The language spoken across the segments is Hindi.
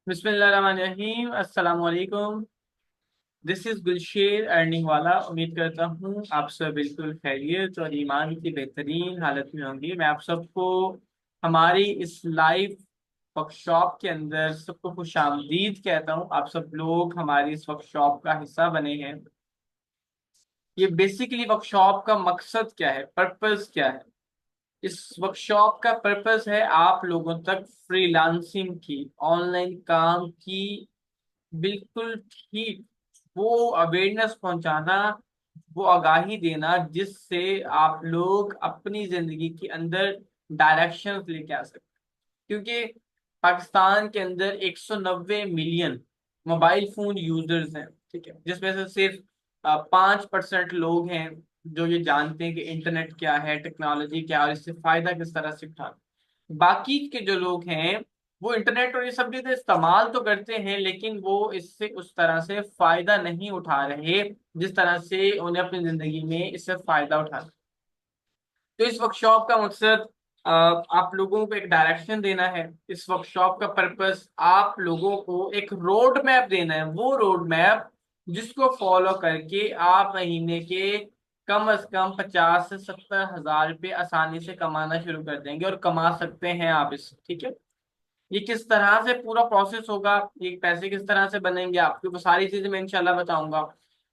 बिस्मिल्लाहिर्रहमानिर्रहीम। अस्सलाम वालेकुम। दिस इज गुलशेर अर्निंग वाला। उम्मीद करता हूँ आप सब बिल्कुल खैरियत और ईमान की बेहतरीन हालत में होंगे। मैं आप सबको हमारी इस लाइव वर्कशॉप के अंदर सबको खुशामदीद कहता हूँ। आप सब लोग हमारी इस वर्कशॉप का हिस्सा बने हैं। ये बेसिकली वर्कशॉप का मकसद क्या है, पर्पस क्या है? इस वर्कशॉप का पर्पस है आप लोगों तक फ्रीलांसिंग की, ऑनलाइन काम की बिल्कुल ठीक वो अवेयरनेस पहुंचाना, वो आगाही देना जिससे आप लोग अपनी जिंदगी के अंदर डायरेक्शन लेके आ सकते। क्योंकि पाकिस्तान के अंदर 190 मिलियन मोबाइल फोन यूजर्स हैं, ठीक है, जिसमें से सिर्फ 5% लोग हैं जो ये जानते हैं कि इंटरनेट क्या है, टेक्नोलॉजी क्या है और इससे फायदा किस तरह से उठाना। बाकी के जो लोग हैं वो इंटरनेट और ये सब चीजें इस्तेमाल तो करते हैं, लेकिन वो इससे उस तरह से फायदा नहीं उठा रहे जिस तरह से उन्हें अपनी जिंदगी में इससे फायदा उठाना। तो इस वर्कशॉप का मकसद आप लोगों को एक डायरेक्शन देना है। इस वर्कशॉप का पर्पस आप लोगों को एक रोड मैप देना है, वो रोड मैप जिसको फॉलो करके आप महीने के कम से कम 50 से 70 हज़ार रुपये आसानी से कमाना शुरू कर देंगे और कमा सकते हैं आप इस, ठीक है। ये किस तरह से पूरा प्रोसेस होगा, ये पैसे किस तरह से बनेंगे, आपको वो सारी चीजें मैं इंशाल्लाह बताऊंगा।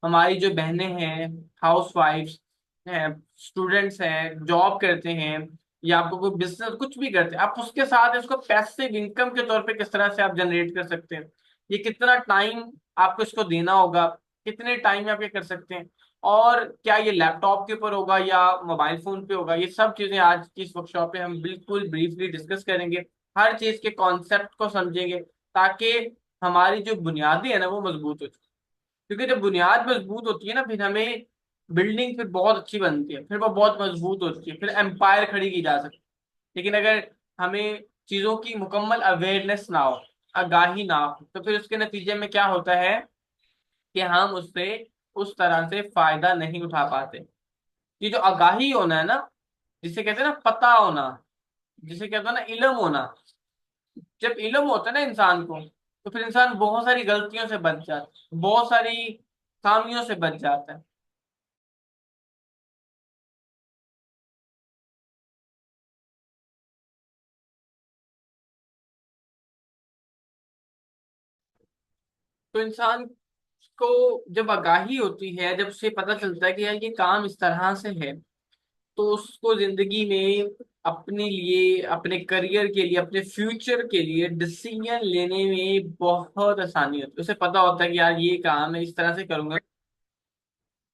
हमारी जो बहनें हैं, हाउस वाइफ्स हैं, स्टूडेंट्स हैं, जॉब करते हैं या आपको कोई बिजनेस कुछ भी करते हैं, आप उसके साथ इसको पैसिव इनकम के तौर पे किस तरह से आप जनरेट कर सकते हैं। ये कितना टाइम आपको इसको देना होगा, कितने टाइम में आप ये कर सकते हैं, और क्या ये लैपटॉप के ऊपर होगा या मोबाइल फोन पे होगा, ये सब चीजें आज की इस वर्कशॉप पे हम बिल्कुल ब्रीफली डिस्कस करेंगे। हर चीज के कॉन्सेप्ट को समझेंगे ताकि हमारी जो बुनियादी है ना वो मजबूत हो जाए। क्योंकि जब बुनियाद मजबूत होती है ना, फिर हमें बिल्डिंग फिर बहुत अच्छी बनती है, फिर वो बहुत मजबूत होती है, फिर एम्पायर खड़ी की जा सकती है। लेकिन अगर हमें चीजों की मुकम्मल अवेयरनेस ना हो, आगाही ना हो, तो फिर उसके नतीजे में क्या होता है कि हम उससे उस तरह से फायदा नहीं उठा पाते। ये जो आगाही होना है ना, जिसे कहते हैं ना पता होना, जिसे कहते हैं ना इल्म होना, जब इल्म होता है ना इंसान को, तो फिर इंसान बहुत सारी गलतियों से बच जाता है, बहुत सारी खामियों से बच जाता है। तो इंसान को जब आगाही होती है, जब उसे पता चलता है कि यार ये काम इस तरह से है, तो उसको जिंदगी में अपने लिए, अपने करियर के लिए, अपने फ्यूचर के लिए डिसीजन लेने में बहुत आसानी होती है। उसे पता होता है कि यार ये काम मैं इस तरह से करूंगा,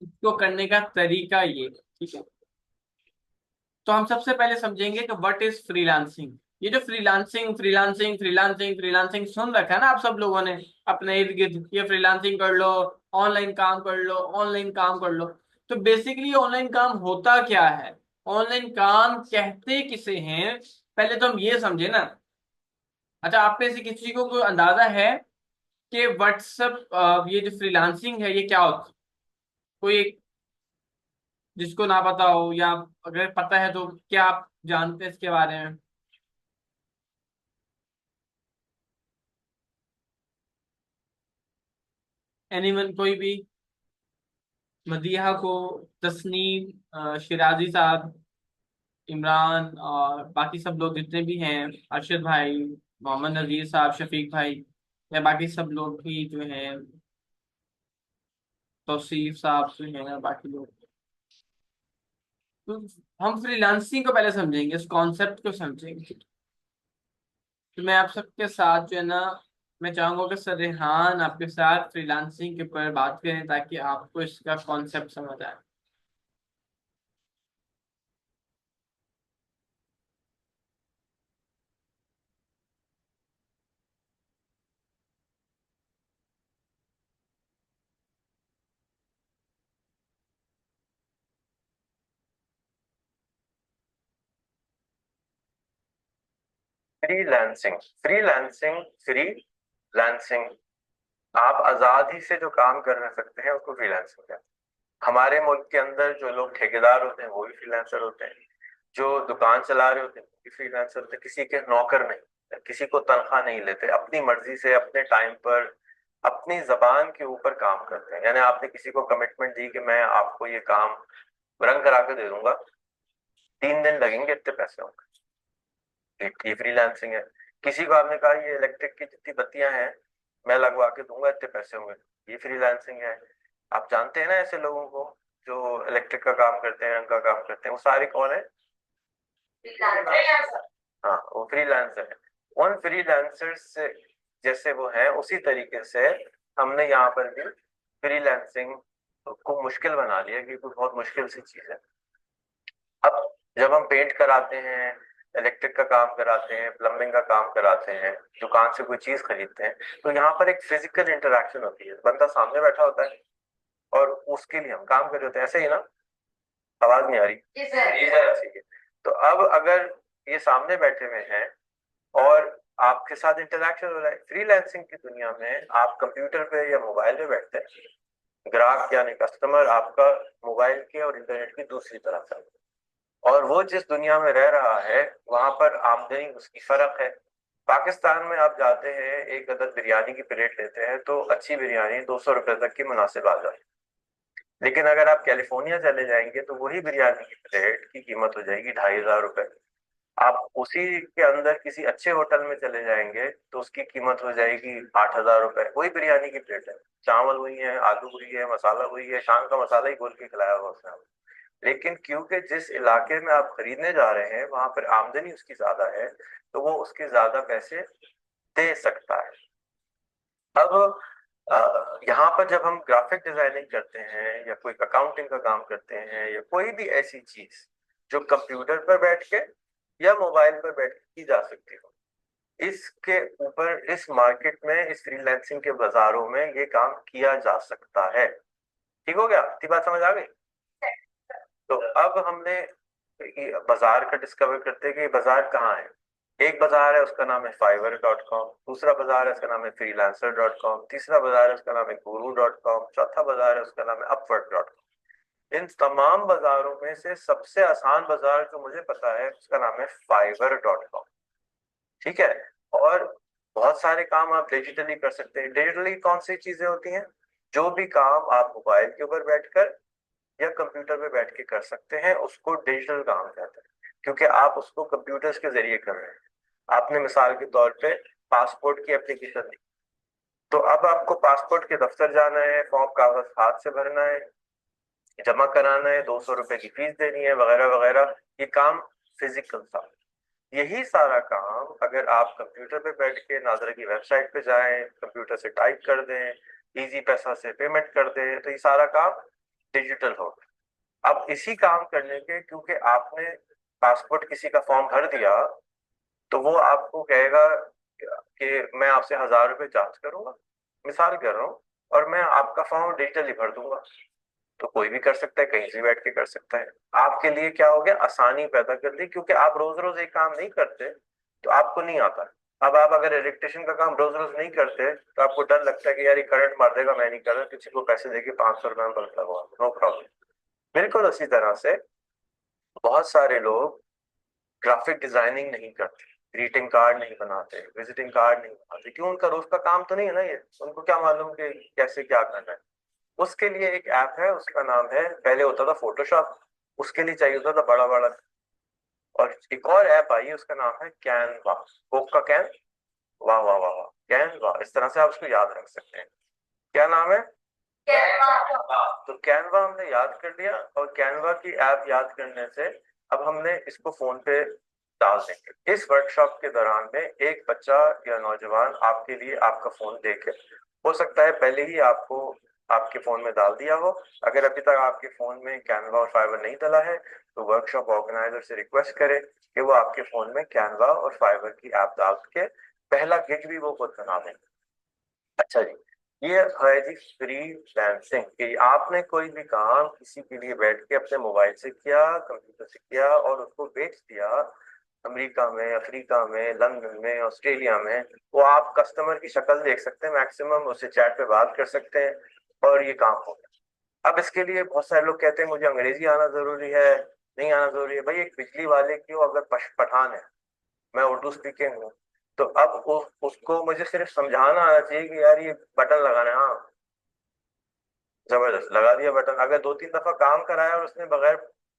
इसको करने का तरीका ये, ठीक है। तो हम सबसे पहले समझेंगे कि व्हाट इज फ्रीलांसिंग। ये जो फ्रीलांसिंग फ्रीलांसिंग फ्रीलांसिंग फ्रीलांसिंग सुन रखा है ना आप सब लोगों ने अपने इर्द गिर्द, ये फ्रीलांसिंग कर लो, ऑनलाइन काम कर लो, ऑनलाइन काम कर लो। तो बेसिकली ऑनलाइन काम होता क्या है, ऑनलाइन काम कहते किसे हैं, पहले तो हम ये समझे ना। अच्छा, आप में से किसी को कोई अंदाजा है कि व्हाट्सएप, ये जो फ्रीलांसिंग है ये क्या होता है? कोई जिसको ना पता हो, या अगर पता है तो क्या आप जानते हैं इसके बारे में? एनिमल कोई भी? मदीहा को, तस्नीम, शिराजी साहब, इमरान और बाकी सब लोग जितने भी हैं, अरशद भाई, मोहम्मद नजीर साहब, शफीक भाई, या बाकी सब लोग भी जो हैं, तौसीफ साहब जो हैं, बाकी लोग। तो हम फ्रीलांसिंग को पहले समझेंगे, इस कॉन्सेप्ट को समझेंगे। तो मैं आप सबके साथ जो है ना, मैं चाहूंगा कि सर रेहान आपके साथ फ्रीलांसिंग के ऊपर बात करें ताकि आपको इसका कॉन्सेप्ट समझ आए। फ्रीलांसिंग फ्रीलांसिंग फ्रीलांसिंग आप आजादी से जो काम कर सकते हैं उसको फ्रीलांसिंग है। हमारे मुल्क के अंदर जो लोग ठेकेदार होते हैं वो भी फ्रीलांसर होते हैं, जो दुकान चला रहे होते हैं वो भी फ्रीलांसर होते हैं, किसी के नौकर नहीं। किसी को तनख्वाह नहीं लेते, अपनी मर्जी से अपने टाइम पर अपनी जबान के ऊपर काम करते हैं। यानी आपने किसी को कमिटमेंट दी कि मैं आपको ये काम रंग करा के दे दूंगा, 3 दिन लगेंगे, इतने पैसे होंगे, ये फ्रीलांसिंग है। किसी को आपने कहा ये इलेक्ट्रिक की जितनी बत्तियां हैं मैं लगवा के दूंगा, इतने पैसे होंगे, ये फ्रीलांसिंग है। आप जानते हैं ना ऐसे लोगों को जो इलेक्ट्रिक का काम करते हैं, रंग का काम करते हैं, वो सारे कौन है? हाँ, वो फ्रीलांसर है। उन फ्रीलांसर्स से जैसे वो हैं उसी तरीके से हमने यहाँ पर भी फ्रीलांसिंग को मुश्किल बना लिया, क्योंकि बहुत मुश्किल सी चीज है। अब जब हम पेंट कराते हैं, इलेक्ट्रिक का काम कराते हैं, प्लम्बिंग का काम कराते हैं, दुकान से कोई चीज खरीदते हैं, तो यहाँ पर एक फिजिकल इंटरेक्शन होती है, बंदा सामने बैठा होता है और उसके लिए हम काम कर रहे होते हैं। ऐसे ही ना? आवाज नहीं आ रही? जी सर। ठीक है। तो अब अगर ये सामने बैठे हुए हैं और आपके साथ इंटरेक्शन हो रहा है, फ्रीलांसिंग की दुनिया में आप कंप्यूटर पे या मोबाइल पे बैठते हैं, ग्राहक यानी कस्टमर आपका मोबाइल के और इंटरनेट की दूसरी तरफ है, और वो जिस दुनिया में रह रहा है वहां पर आमदनी उसकी फर्क है। पाकिस्तान में आप जाते हैं, एक अदद बिरयानी की प्लेट लेते हैं तो अच्छी बिरयानी 200 रुपए तक की मुनासिब आ जाती है। लेकिन अगर आप कैलिफोर्निया चले जाएंगे तो वही बिरयानी की प्लेट की कीमत हो जाएगी 2,500 रुपए। आप उसी के अंदर किसी अच्छे होटल में चले जाएंगे तो उसकी कीमत हो जाएगी 8,000 रुपए। वही बिरयानी की प्लेट है, चावल वही है, आलू वही है, मसाला वही है, शाम का मसाला ही घोल के खिलाया हुआ उसने। लेकिन क्योंकि जिस इलाके में आप खरीदने जा रहे हैं वहां पर आमदनी उसकी ज्यादा है, तो वो उसके ज्यादा पैसे दे सकता है। अब यहाँ पर जब हम ग्राफिक डिजाइनिंग करते हैं या कोई अकाउंटिंग का काम करते हैं या कोई भी ऐसी चीज जो कंप्यूटर पर बैठ के या मोबाइल पर बैठ के की जा सकती हो, इसके ऊपर इस मार्केट में, इस फ्रीलांसिंग के बाजारों में ये काम किया जा सकता है। ठीक हो गया? इतनी बात समझ आ गई? तो अब हमने ये बाजार का डिस्कवर करते हैं कि ये बाजार कहाँ है। एक बाजार है उसका नाम है fiverr.com, दूसरा बाजार है उसका नाम है freelancer.com, तीसरा बाजार है उसका नाम है guru.com, चौथा बाजार है उसका नाम है upwork.com। इन तमाम बाजारों में से सबसे आसान बाजार जो मुझे पता है उसका नाम है fiverr.com। ठीक है? और बहुत सारे काम आप डिजिटली कर सकते हैं। डिजिटली कौन सी चीजें होती हैं? जो भी काम आप मोबाइल के ऊपर बैठकर या कंप्यूटर पे बैठ के कर सकते हैं उसको डिजिटल काम कहते हैं, क्योंकि आप उसको कंप्यूटर्स के जरिए कर रहे हैं। आपने मिसाल के तौर पे पासपोर्ट की एप्लीकेशन दी, तो अब आपको पासपोर्ट के दफ्तर जाना है, फॉर्म कागज हाथ से भरना है, जमा कराना है, 200 रुपए की फीस देनी है, वगैरह वगैरह। ये काम फिजिकल था। यही सारा काम अगर आप कंप्यूटर पे बैठ के नाजरा की वेबसाइट पे जाएं, कंप्यूटर से टाइप कर दें, इजी पैसा से पेमेंट कर दें, तो ये सारा काम डिजिटल होगा। अब इसी काम करने के, क्योंकि आपने पासपोर्ट किसी का फॉर्म भर दिया, तो वो आपको कहेगा कि मैं आपसे 1,000 रुपए चार्ज करूंगा, मिसाल कर रहा हूँ, और मैं आपका फॉर्म डिजिटली भर दूंगा। तो कोई भी कर सकता है, कहीं से बैठ के कर सकता है। आपके लिए क्या हो गया? आसानी पैदा कर दी, क्योंकि आप रोज रोज एक काम नहीं करते तो आपको नहीं आता। अब आप अगर इलेक्ट्रिशियन का काम रोज रोज नहीं करते तो आपको डर लगता है कि यार ये करंट मार देगा, मैं नहीं कर रहा, किसी को पैसे देके 500 रुपए में बल्ब लगवा, नो प्रॉब्लम। बिल्कुल उसी तरह से बहुत सारे लोग ग्राफिक डिजाइनिंग नहीं करते, ग्रीटिंग कार्ड नहीं बनाते, विजिटिंग कार्ड नहीं बनाते। क्यों? उनका रोज का काम तो नहीं है ना ये, उनको क्या मालूम कि कैसे क्या करना है। उसके लिए एक ऐप है, उसका नाम है, पहले होता था फोटोशॉप, उसके लिए चाहिए होता था बड़ा बड़ा, और एक और ऐप आई है उसका नाम है कैनवा, कोक का कैन, वाह वाह वाह वाह, कैनवा। इस तरह से आप उसको याद रख सकते हैं। क्या नाम है? कैनवा। तो कैनवा हमने याद कर लिया, और कैनवा की ऐप याद करने से अब हमने इसको फोन पे डाल देंगे। इस वर्कशॉप के दौरान में एक बच्चा या नौजवान आपके लिए आपका फोन देखे, हो सकता है पहले ही आपको आपके फोन में डाल दिया हो। अगर अभी तक आपके फोन में कैनवा और फाइवर नहीं डला है तो वर्कशॉप ऑर्गेनाइजर से रिक्वेस्ट करें कि वो आपके फोन में कैनवा और फाइवर की ऐप डाल के पहला गिग भी वो खुद बना दें। अच्छा जी, ये है जी फ्रीलांसिंग, कि आपने कोई भी काम किसी के लिए बैठ के अपने मोबाइल से किया, कंप्यूटर से किया और उसको बेच दिया। अमेरिका में, अफ्रीका में, लंदन में, ऑस्ट्रेलिया में, वो आप कस्टमर की शक्ल देख सकते हैं, मैक्सिमम उससे चैट पे बात कर सकते हैं, और ये काम हो गया। अब इसके लिए बहुत सारे लोग कहते हैं मुझे अंग्रेजी आना जरूरी है, नहीं आना जरूरी है। भाई एक बिजली वाले की हो अगर पठान है, मैं उर्दू स्पीकिंग हूँ, तो अब उसको मुझे सिर्फ समझाना आना चाहिए कि यार ये बटन लगाना है, हाँ जबरदस्त लगा दिया बटन। अगर 2-3 दफा काम कराया और उसने बगैर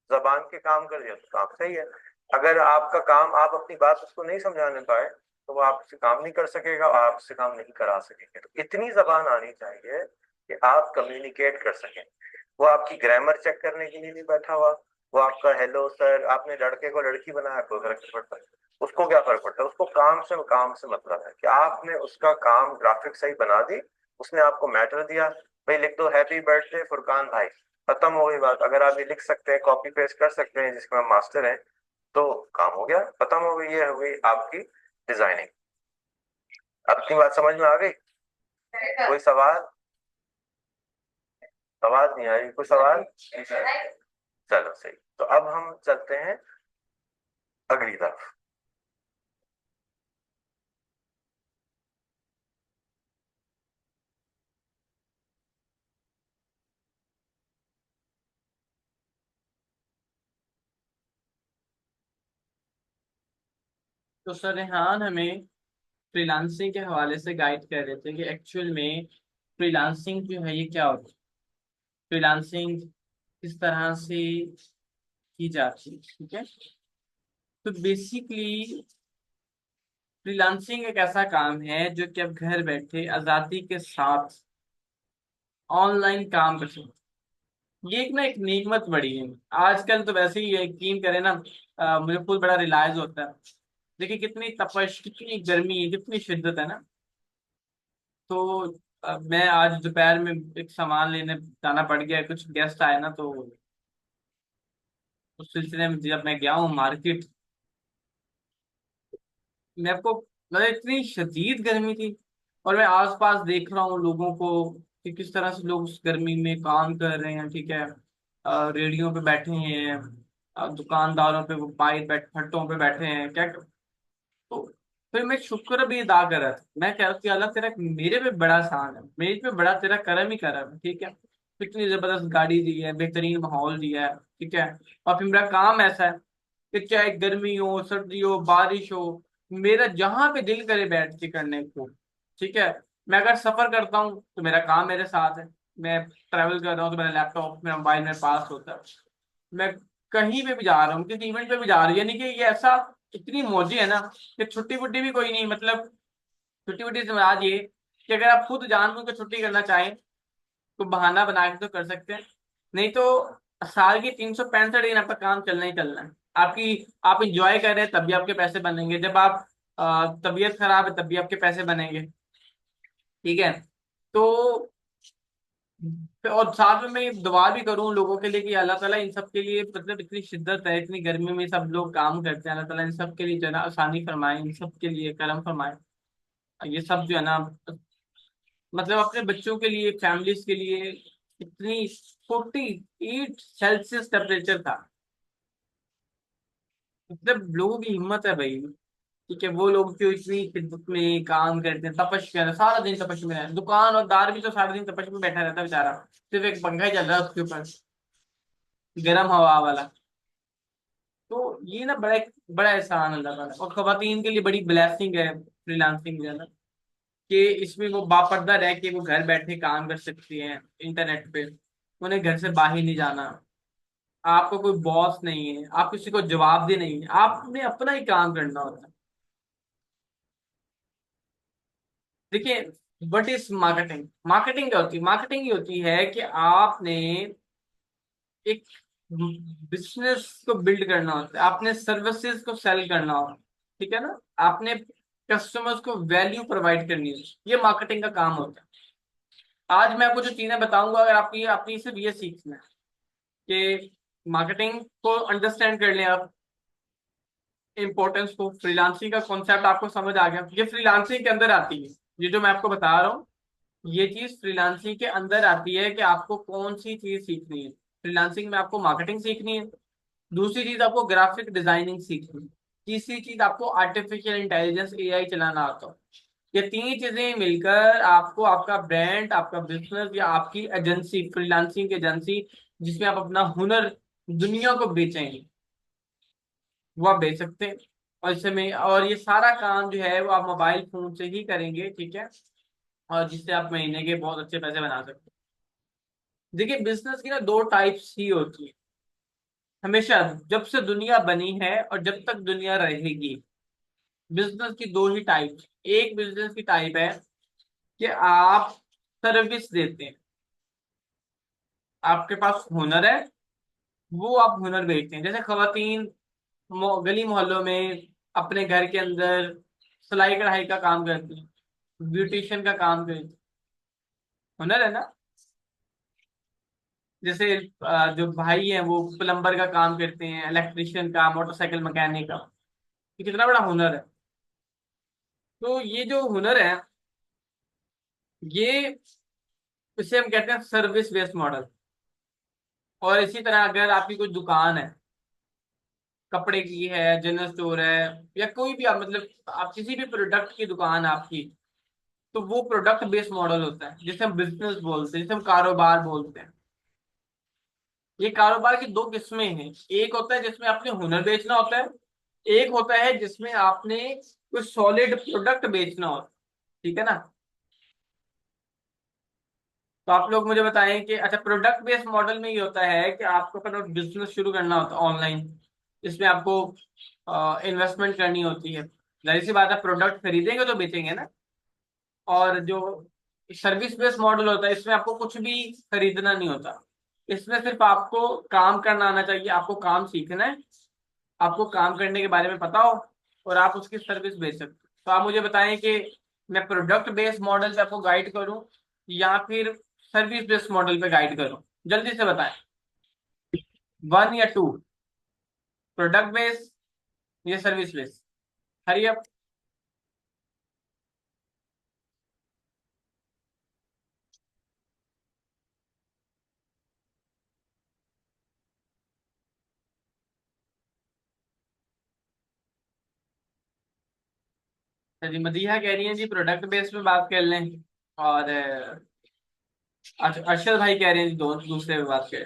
जबान के काम कर दिया तो काम सही है। अगर आपका काम, आप अपनी बात उसको नहीं समझाने पाए तो वो आपसे काम नहीं कर सकेगा और आपसे काम नहीं करा सकेंगे। तो इतनी जबान आनी चाहिए कि आप कम्युनिकेट कर सकें। वो आपकी ग्रामर चेक करने के लिए नहीं बैठा हुआ, वो आपका हेलो सर, आपने लड़के को लड़की बनाया कोई फर्क नहीं पड़ता, उसको क्या फर्क पड़ता है, उसको काम से मतलब है कि आपने उसका काम ग्राफिक सही बना दी, उसने आपको मैटर दिया, भाई लिख दो हैप्पी बर्थडे फुरकान भाई, खत्म हो गई बात। अगर आप ये लिख सकते हैं, कॉपी पेस्ट कर सकते हैं, जिसमें हम मास्टर हैं, तो काम हो गया, खत्म हो गई। ये हो गई आपकी डिजाइनिंग। अपनी बात समझ में आ गई? कोई सवाल? आवाज नहीं आ रही, कोई सवाल? चलो सही, तो अब हम चलते हैं अगली तरफ। तो सर रेहान हमें फ्रीलांसिंग के हवाले से गाइड कर रहे थे कि एक्चुअल में फ्रीलांसिंग जो है ये क्या होती है, फ्रीलांसिंग किस तरह से की जाती है, ठीक है। तो बेसिकली फ्रीलांसिंग एक ऐसा काम है जो कि आप घर बैठे आज़ादी के साथ ऑनलाइन काम कर सकते हैं। ये एक नेमत बड़ी है। आजकल तो वैसे ही यकीन करें ना, मुझे खुद बड़ा रिलाइज होता है। देखिए कितनी तपश, कितनी गर्मी है, कितनी शिद्दत है ना। तो मैं आज दोपहर में एक सामान लेने जाना पड़ गया, कुछ गेस्ट आए ना, तो उस सिलसिले में जब मैं गया हूँ मार्केट, मैं आपको मतलब इतनी शदीद गर्मी थी। और मैं आसपास देख रहा हूँ लोगों को कि किस तरह से लोग उस गर्मी में काम कर रहे हैं, ठीक है। रेडियो पे बैठे हैं, दुकानदारों पे वो बाइक फट्टों पे बैठे हैं क्या। तो फिर मैं शुक्र भी अदा कर रहा था, मैं कह रहा था कि अल्लाह तेरा मेरे पे बड़ा एहसान है, मेरे पे बड़ा तेरा करम ही करम है, ठीक है। इतनी जबरदस्त गाड़ी दी है, बेहतरीन माहौल दिया है, ठीक है। और फिर मेरा काम ऐसा है कि चाहे गर्मी हो, सर्दी हो, बारिश हो, मेरा जहां पे दिल करे बैठ के करने को, ठीक है। मैं अगर सफर करता हूँ तो मेरा काम मेरे साथ है, मैं ट्रैवल कर रहा हूँ तो मेरा लैपटॉप, मेरा मोबाइल मेरे पास होता है। मैं कहीं पे भी जा रहा हूँ, किसी इवेंट पे भी जा रही है, यानी कि ये ऐसा इतनी मौजी है ना कि छुट्टी वुट्टी भी कोई नहीं, मतलब छुट्टी वुट्टी से आज ये कि अगर आप खुद जानबूझ के छुट्टी करना चाहें तो बहाना बना के तो कर सकते हैं, नहीं तो साल की 365 दिन आपका काम चलना ही चलना है। आप इंजॉय कर रहे हैं तब भी आपके पैसे बनेंगे, जब आप तबीयत खराब है तब भी आपके पैसे बनेंगे, ठीक है। तो और साथ में मैं ये दुआ भी करूं लोगों के लिए कि अल्लाह ताला इन सब के लिए, मतलब इतनी शिद्दत है, इतनी गर्मी में सब लोग काम करते हैं, अल्लाह ताला इन सब के लिए जो है ना आसानी फरमाए, इन सब के लिए करम फरमाए। ये सब जो है ना, मतलब अपने बच्चों के लिए, फैमिलीज के लिए, इतनी 48 सेल्सियस टेम्परेचर था। मतलब लोगों की हिम्मत है भाई, ठीक है। वो लोग जो इतनी शिद्दत में काम करते हैं, तपश कर रहे हैं, सारा दिन तपश में रहते, दुकान और दार भी तो सारा दिन तपश में बैठा रहता है बेचारा, सिर्फ एक पंखा ही चल रहा है उसके ऊपर, गर्म हवा वाला। तो ये ना बड़ा बड़ा एहसान अल्लाह ताला, और खवातीन के लिए बड़ी ब्लेसिंग है फ्रीलांसिंग जो है ना, कि इसमें वो बापर्दा रह के वो घर बैठे काम कर सकती हैं इंटरनेट पे, उन्हें घर से बाहर नहीं जाना, आपको कोई बॉस नहीं है, आप किसी को जवाबदेह नहीं है, आपने अपना ही काम करना होता है। देखिए व्हाट इज मार्केटिंग, मार्केटिंग क्या होती है, मार्केटिंग ये होती है कि आपने एक बिजनेस को बिल्ड करना होता है, आपने सर्विसेज को सेल करना होता है, ठीक है ना। आपने कस्टमर्स को वैल्यू प्रोवाइड करनी है, ये मार्केटिंग का काम होता है। आज मैं आपको जो चीजें बताऊंगा, अगर आपकी आपने सिर्फ ये सीखना है कि मार्केटिंग को अंडरस्टैंड कर लें आप, इंपॉर्टेंस को, फ्रीलांसिंग का कॉन्सेप्ट आपको समझ आ गया, ये फ्रीलांसिंग के अंदर आती है। ये जो मैं आपको बता रहा हूँ ये चीज फ्रीलांसिंग के अंदर आती है कि आपको कौन सी चीज सीखनी है। फ्रीलांसिंग में आपको मार्केटिंग सीखनी है, दूसरी चीज आपको ग्राफिक डिजाइनिंग सीखनी है, तीसरी चीज आपको आर्टिफिशियल इंटेलिजेंस एआई चलाना आता हो। ये तीन चीजें मिलकर आपको आपका ब्रांड, आपका बिजनेस या आपकी एजेंसी, फ्रीलांसिंग एजेंसी, जिसमें आप अपना हुनर दुनिया को बेचेंगे, वो आप बेच सकते हैं। और इसमें और ये सारा काम जो है वो आप मोबाइल फोन से ही करेंगे, ठीक है। और जिससे आप महीने के बहुत अच्छे पैसे बना सकते हैं। देखिए बिजनेस की ना दो टाइप्स ही होती है हमेशा, जब से दुनिया बनी है और जब तक दुनिया रहेगी। बिजनेस की दो ही टाइप। एक बिजनेस की टाइप है कि आप सर्विस देते हैं, आपके पास हुनर है, वो आप हुनर बेचते हैं। जैसे खवातीन गली मोहल्लों में अपने घर के अंदर सिलाई कढ़ाई का काम करती हैं, ब्यूटिशियन का काम करती हैं, हुनर है ना। जैसे जो भाई हैं वो प्लम्बर का काम करते हैं, इलेक्ट्रिशियन का, मोटरसाइकिल मैकेनिक का। ये कितना बड़ा हुनर है। तो ये जो हुनर है, ये इसे हम कहते हैं सर्विस बेस्ड मॉडल। और इसी तरह अगर आपकी कोई दुकान है, कपड़े की है, जनरल स्टोर है, या कोई भी आप मतलब आप किसी भी प्रोडक्ट की दुकान है आपकी, तो वो प्रोडक्ट बेस्ड मॉडल होता है जिसे हम बिजनेस बोलते हैं, जिसे हम कारोबार बोलते हैं। ये कारोबार की दो किस्में हैं। एक होता है जिसमें आपने हुनर बेचना होता है, एक होता है जिसमें आपने कोई सॉलिड प्रोडक्ट बेचना होता है, ठीक है ना। तो आप लोग मुझे बताएं कि अच्छा, प्रोडक्ट बेस्ड मॉडल में ये होता है कि आपको अपना बिजनेस शुरू करना होता है ऑनलाइन। इसमें आपको इन्वेस्टमेंट करनी होती है। जाहिर सी बात है, प्रोडक्ट खरीदेंगे तो बेचेंगे ना। और जो सर्विस बेस्ड मॉडल होता है, इसमें आपको कुछ भी खरीदना नहीं होता। इसमें सिर्फ आपको काम करना आना चाहिए, आपको काम सीखना है, आपको काम करने के बारे में पता हो, और आप उसकी सर्विस बेच सकते हो। तो आप मुझे बताएं कि मैं प्रोडक्ट बेस्ड मॉडल पे आपको गाइड करूं या फिर सर्विस बेस्ड मॉडल पे गाइड करूं। जल्दी से बताएं, वन या टू, प्रोडक्ट बेस्ड या सर्विस बेस्ड। हरी अब। जी मदीहा कह रही है जी प्रोडक्ट बेस्ड पे बात कर लें। और अरशद भाई कह रहे हैं जी दूसरे पे बात करें।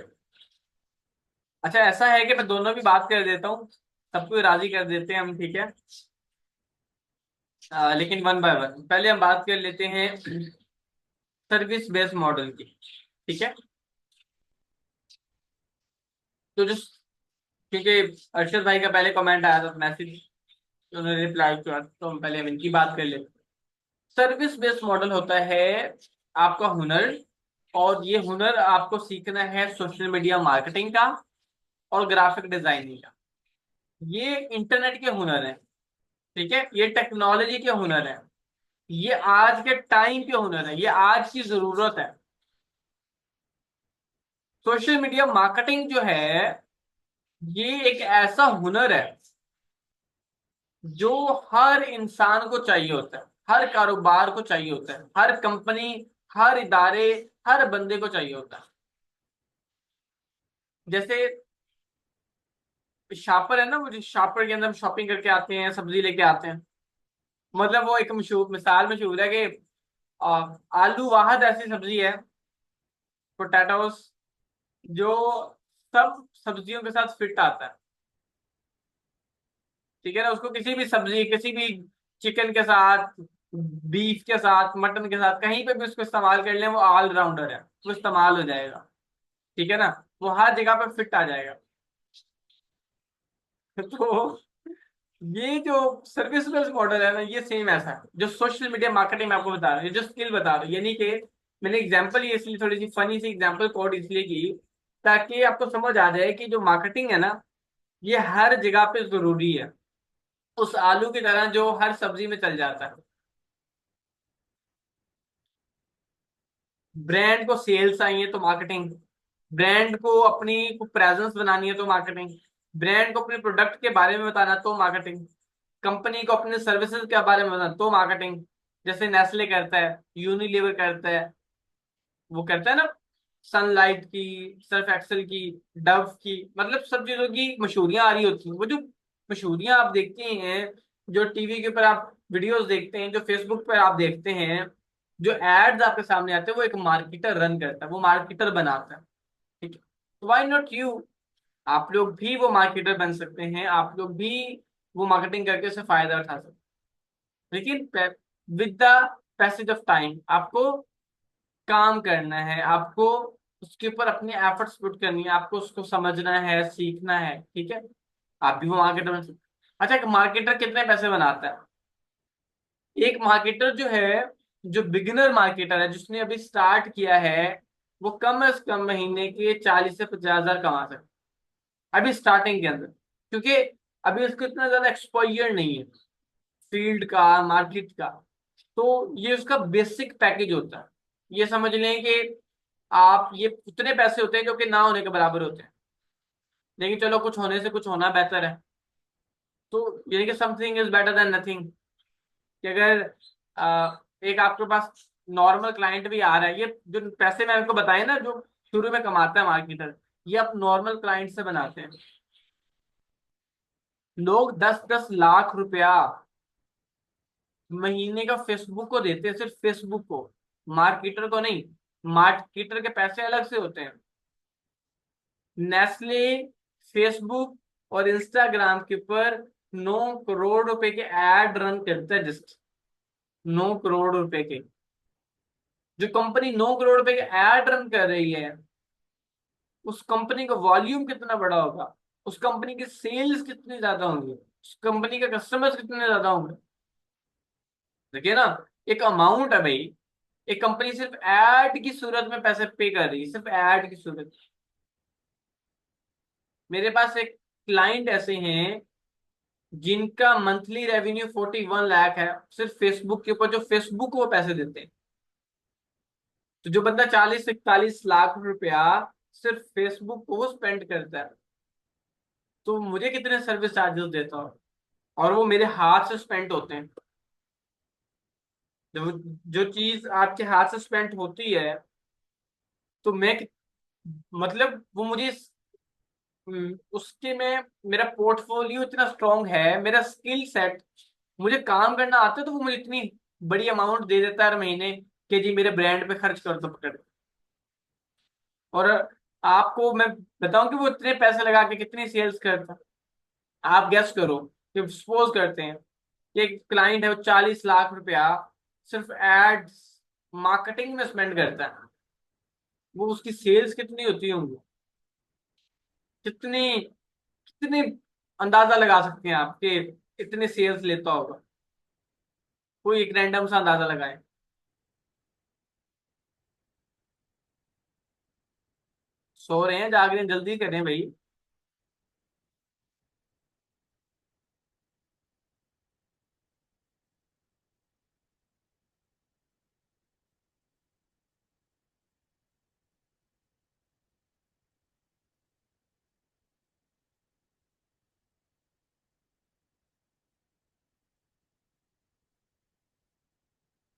अच्छा ऐसा है कि मैं दोनों भी बात कर देता हूँ, सबको राजी कर देते हैं हम, ठीक है। लेकिन वन बाय वन पहले हम बात कर लेते हैं सर्विस बेस्ड मॉडल की, ठीक है। तो जो क्योंकि अरशद भाई का पहले कमेंट आया था, मैसेज उन्होंने रिप्लाई किया, तो हम पहले हम इनकी बात कर लेते हैं। सर्विस बेस्ड मॉडल होता है आपका हुनर, और ये हुनर आपको सीखना है सोशल मीडिया मार्केटिंग का और ग्राफिक डिजाइनिंग का। ये इंटरनेट के हुनर है, ठीक है, ये टेक्नोलॉजी के हुनर है, ये आज के टाइम के हुनर है, ये आज की जरूरत है। सोशल मीडिया मार्केटिंग जो है, ये एक ऐसा हुनर है जो हर इंसान को चाहिए होता है, हर कारोबार को चाहिए होता है, हर कंपनी, हर इदारे, हर बंदे को चाहिए होता है। जैसे शापर है ना, वो जो शापर के अंदर हम शॉपिंग करके आते हैं, सब्जी लेके आते हैं। मतलब वो एक मशहूर मिसाल मशहूर है कि आलू वाहद ऐसी सब्जी है, पोटैटोस, जो सब सब्जियों के साथ फिट आता है, ठीक है ना। उसको किसी भी सब्जी, किसी भी चिकन के साथ, बीफ के साथ, मटन के साथ, कहीं पे भी उसको इस्तेमाल कर लें, वो ऑलराउंडर है, वो इस्तेमाल हो जाएगा, ठीक है ना। वो हर जगह पे फिट आ जाएगा। तो ये जो सर्विस बेस्ड मॉडल है ना, ये सेम ऐसा है जो सोशल मीडिया मार्केटिंग में आपको बता रहा है, जो स्किल बता रहा है। यानी कि मैंने एग्जांपल ये इसलिए थोड़ी सी फनी सी एग्जांपल कोड इसलिए की, ताकि आपको समझ आ जाए कि जो मार्केटिंग है ना, ये हर जगह पे जरूरी है, उस आलू की तरह जो हर सब्जी में चल जाता है। ब्रांड को सेल्स आई है तो मार्केटिंग, ब्रांड को अपनी प्रेजेंस बनानी है तो मार्केटिंग, ब्रांड को अपने प्रोडक्ट के बारे में बताना तो मार्केटिंग, कंपनी को अपने सर्विसेज के बारे में बताना तो मार्केटिंग। जैसे नेस्ले करता है, यूनिलीवर करता है, वो करता है ना, सनलाइट की, सर्फ एक्सेल की, डव की, मतलब सब चीजों की मशहूरियां आ रही होती हैं। वो जो मशहूरियां आप देखते हैं, जो टीवी के ऊपर आप वीडियोस देखते हैं, जो फेसबुक पर आप देखते हैं, जो एड्स आपके सामने आते हैं, वो एक मार्केटर रन करता है, वो मार्केटर बनाता है, ठीक है। व्हाई नॉट यू, आप लोग भी वो मार्केटर बन सकते हैं। आप लोग भी वो मार्केटिंग करके उससे फायदा उठा सकते हैं। लेकिन with the passage of time आपको काम करना है, आपको उसके ऊपर अपनी एफर्ट्स पुट करनी है, आपको उसको समझना है, सीखना है, ठीक है। आप भी वो मार्केटर बन। अच्छा, एक मार्केटर कितने पैसे बनाता है? एक मार्केटर जो है, जो बिगिनर मार्केटर है, जिसने अभी स्टार्ट किया है, वो कम से कम महीने के 40 से 50 हजार कमा सकता है अभी स्टार्टिंग के अंदर, क्योंकि अभी उसको इतना ज्यादा एक्सपोजर नहीं है फील्ड का, मार्केट का। तो ये उसका बेसिक पैकेज होता है। ये समझ लें कि आप, ये उतने पैसे होते हैं जो कि ना होने के बराबर होते हैं, लेकिन चलो कुछ होने से कुछ होना बेहतर है। तो यानी कि something is better than nothing. कि अगर एक आपके पास नॉर्मल क्लाइंट भी आ रहा है, ये जो पैसे मैं आपको बताए ना जो शुरू में कमाता है मार्केटर, ये आप नॉर्मल क्लाइंट से बनाते हैं। लोग 10-10 लाख रुपया महीने का फेसबुक को देते हैं, सिर्फ फेसबुक को, मार्केटर को नहीं। मार्केटर के पैसे अलग से होते हैं। नेस्ले फेसबुक और इंस्टाग्राम के ऊपर 9 करोड़ रुपए के एड रन करता है, जस्ट 9 करोड़ रुपए के। जो कंपनी 9 करोड़ रुपए के एड रन कर रही है, उस कंपनी का वॉल्यूम कितना बड़ा होगा, उस कंपनी की सेल्स कितनी ज्यादा होंगी, उस कंपनी के कस्टमर्स कितने ज्यादा होंगे। देखिए ना, एक अमाउंट है भाई। एक कंपनी सिर्फ एड की सूरत में पैसे पे कर रही है, सिर्फ एड की सूरत। मेरे पास एक क्लाइंट ऐसे हैं जिनका मंथली रेवेन्यू 41 लाख है, सिर्फ फेसबुक के ऊपर, जो फेसबुक को वो पैसे देते हैं। तो जो बंदा 40 से 41 लाख रुपया सिर्फ फेसबुक को वो स्पेंड करता है, तो मुझे कितने सर्विस चार्जेस देता हो, और वो मेरे हाथ से स्पेंड होते हैं। जब जो चीज आपके हाथ से स्पेंड होती है, तो मैं मतलब वो मुझे उसके में मेरा पोर्टफोलियो इतना स्ट्रांग है, मेरा स्किल सेट, मुझे काम करना आता है, तो वो मुझे इतनी बड़ी अमाउंट दे देता है हर महीने कि जी मेरे ब्रांड पे खर्च कर दो पकड़। और आपको मैं बताऊं कि वो इतने पैसे लगा के कितनी सेल्स करता है। आप गेस करो कि सपोज करते हैं कि एक क्लाइंट है, वो 40 लाख रुपया सिर्फ एड्स मार्केटिंग में स्पेंड करता है। वो उसकी सेल्स कितनी होती होंगी, कितनी कितनी अंदाजा लगा सकते हैं आप कि इतने सेल्स लेता होगा? कोई एक रैंडम सा अंदाजा लगाए। सो रहे हैं, जाग रहे हैं, जल्दी करें भाई।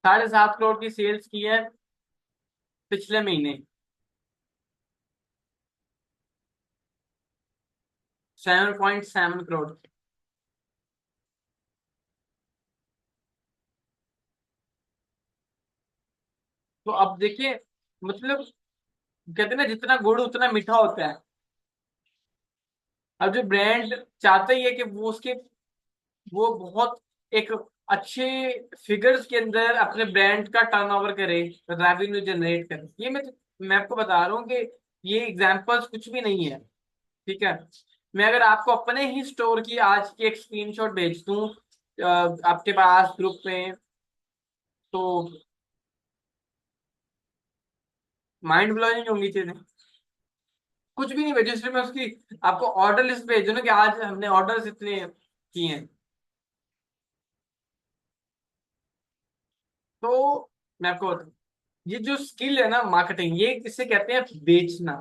7.5 करोड़ की सेल्स की है पिछले महीने। 7.7 करोड़। तो अब देखिए, मतलब कहते हैं ना, जितना गुड़ उतना मीठा होता है। अब जो ब्रांड चाहता ही है कि वो उसके, वो बहुत एक अच्छे फिगर्स के अंदर अपने ब्रांड का टर्नओवर करे, रेवेन्यू जनरेट करे। ये मैं आपको बता रहा हूँ कि ये एग्जांपल्स कुछ भी नहीं है, ठीक है। मैं अगर आपको अपने ही स्टोर की आज की एक स्क्रीनशॉट भेज दूं आपके पास ग्रुप में, तो माइंड ब्लोइंग होंगी चीजें। कुछ भी नहीं भेजो, सिर्फ मैं उसकी आपको ऑर्डर लिस्ट भेजू ना कि आज हमने ऑर्डर्स इतने किए हैं। तो मैं आपको बताऊं, ये जो स्किल है ना मार्केटिंग, ये किसे कहते हैं? बेचना।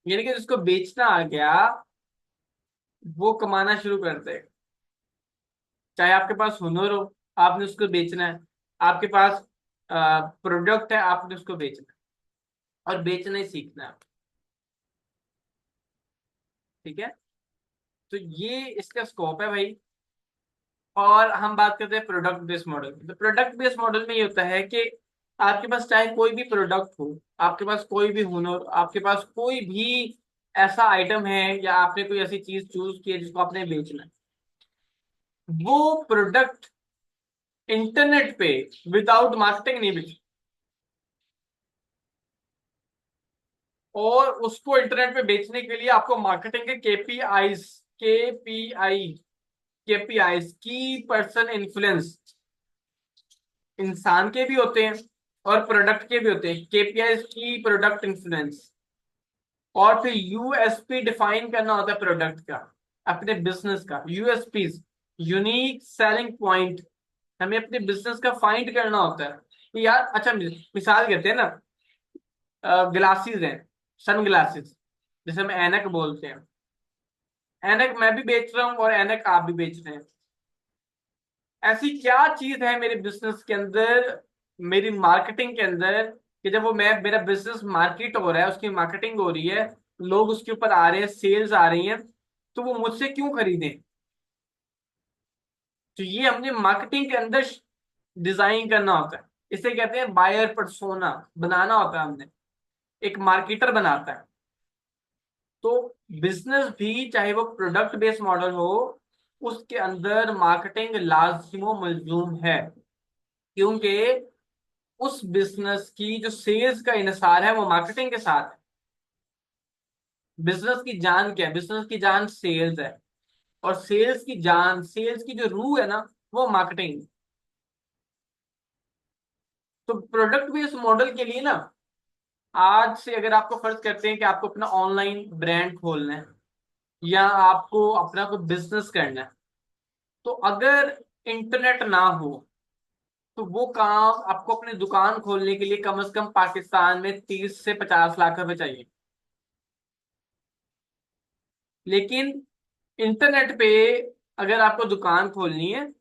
यानी कि जिसको बेचना आ गया, वो कमाना शुरू करते हैं। चाहे आपके पास हुनर हो, आपने उसको बेचना है। आपके पास प्रोडक्ट है, आपने उसको बेचना है, और बेचना ही सीखना है, ठीक है। तो ये इसका स्कोप है भाई। और हम बात करते हैं प्रोडक्ट बेस्ड मॉडल। तो प्रोडक्ट बेस्ड मॉडल में ये होता है कि आपके पास चाहे कोई भी प्रोडक्ट हो, आपके पास कोई भी हुनर, आपके पास कोई भी ऐसा आइटम है, या आपने कोई ऐसी चीज चूज की है जिसको आपने बेचना है। वो प्रोडक्ट इंटरनेट पे विदाउट मार्केटिंग नहीं बिक, और उसको इंटरनेट पे बेचने के लिए आपको मार्केटिंग के केपीआईज की पर्सन इन्फ्लुएंस, इंसान के भी होते हैं और प्रोडक्ट के भी होते हैं, केपीआईज की प्रोडक्ट इन्फ्लुएंस। और फिर यूएसपी डिफाइन करना होता है प्रोडक्ट का, अपने बिजनेस का यूएसपी, यूनिक सेलिंग पॉइंट, हमें अपने बिजनेस का फाइंड करना होता है कि यार अच्छा मिसाल कहते हैं ना, ग्लासेस हैं, सन ग्लासेस, जिसे हम ऐनक बोलते हैं। ऐनक मैं भी बेच रहा हूँ और ऐनक आप भी बेच रहे हैं। ऐसी क्या चीज है मेरे बिजनेस के अंदर, मेरी मार्केटिंग के अंदर, कि जब वो मैं मेरा बिजनेस मार्केट हो रहा है, उसकी मार्केटिंग हो रही है, लोग उसके ऊपर आ रहे हैं, सेल्स आ रही हैं, तो वो मुझसे क्यों खरीदें? तो ये हमने मार्केटिंग के अंदर डिजाइन करना होता है। इसे कहते हैं बायर पर्सोना, बनाना होता है हमने, एक मार्केटर बनाता है। तो बिजनेस भी चाहे वो प्रोडक्ट बेस्ड मॉडल हो, उसके अंदर मार्केटिंग लाजिमो मलजूम है, क्योंकि उस बिजनेस की जो सेल्स का इनसार है वो मार्केटिंग के साथ है। बिजनेस की जान क्या है? बिजनेस की जान सेल्स है, और सेल्स की जान, सेल्स की जो रूह है ना, वो मार्केटिंग। तो प्रोडक्ट बेस्ड मॉडल के लिए ना, आज से अगर आपको फर्ज करते हैं कि आपको अपना ऑनलाइन ब्रांड खोलना है, या आपको अपना कोई बिजनेस करना है, तो अगर इंटरनेट ना हो, तो वो काम आपको अपनी दुकान खोलने के लिए कम से कम पाकिस्तान में 30 से 50 लाख रुपए चाहिए। लेकिन इंटरनेट पे अगर आपको दुकान खोलनी है,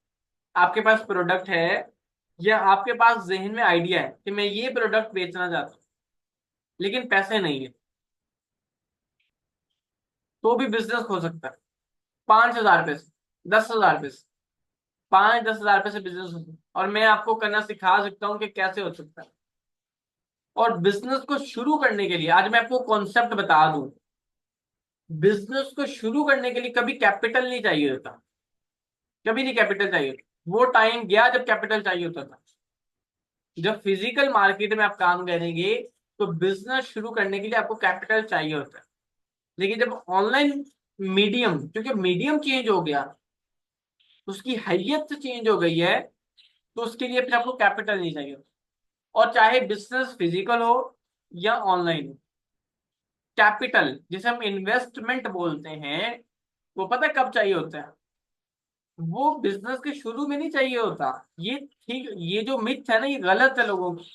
आपके पास प्रोडक्ट है, या आपके पास जहन में आइडिया है कि मैं ये प्रोडक्ट बेचना चाहता हूँ, लेकिन पैसे नहीं है, तो भी बिजनेस हो सकता है। 5,000 रुपये से, 10,000 रुपये से, 5-10 हज़ार रुपये से बिजनेस हो सकता है, और मैं आपको करना सिखा सकता हूँ कि कैसे हो सकता है। और बिजनेस को शुरू करने के लिए आज मैं आपको कॉन्सेप्ट बता दूं, बिजनेस को शुरू करने के लिए कभी कैपिटल नहीं चाहिए होता, कभी नहीं कैपिटल चाहिए। वो टाइम गया जब कैपिटल चाहिए होता था। जब फिजिकल मार्केट में आप काम करेंगे, तो बिजनेस शुरू करने के लिए आपको कैपिटल चाहिए होता है। लेकिन जब ऑनलाइन मीडियम, क्योंकि मीडियम चेंज हो गया, उसकी हैसियत चेंज हो गई है, तो उसके लिए फिर आपको कैपिटल नहीं चाहिए। और चाहे बिजनेस फिजिकल हो या ऑनलाइन हो, कैपिटल जिसे हम इन्वेस्टमेंट बोलते हैं, वो पता है कब चाहिए होता है? वो बिजनेस के शुरू में नहीं चाहिए होता। ये ठीक, ये जो मिथ है ना, ये गलत है लोगों की।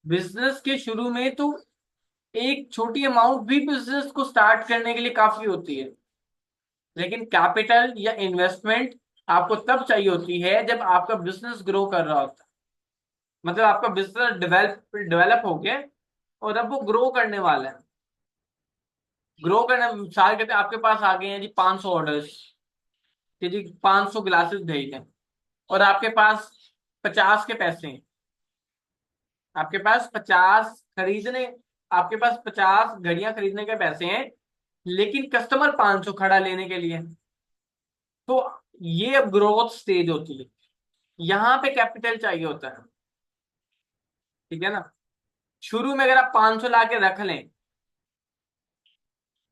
बिजनेस के शुरू में तो एक छोटी अमाउंट भी बिजनेस को स्टार्ट करने के लिए काफी होती है, लेकिन कैपिटल या इन्वेस्टमेंट आपको तब चाहिए होती है जब आपका बिजनेस ग्रो कर रहा होता है। मतलब आपका बिजनेस डेवलप हो गया, और अब वो ग्रो करने वाला है। ग्रो करने, मिसाल कहते हैं आपके पास आ गए हैं जी 500 ऑर्डर्स, कि जी 500 ग्लासेस भेज दें, और आपके पास 50 के पैसे हैं, आपके पास 50 खरीदने, आपके पास 50 घड़ियां खरीदने के पैसे हैं, लेकिन कस्टमर 500 खड़ा लेने के लिए। तो ये अब ग्रोथ स्टेज होती है, यहां पे कैपिटल चाहिए होता है। ठीक है ना? शुरू में अगर आप 500 ला के रख लें,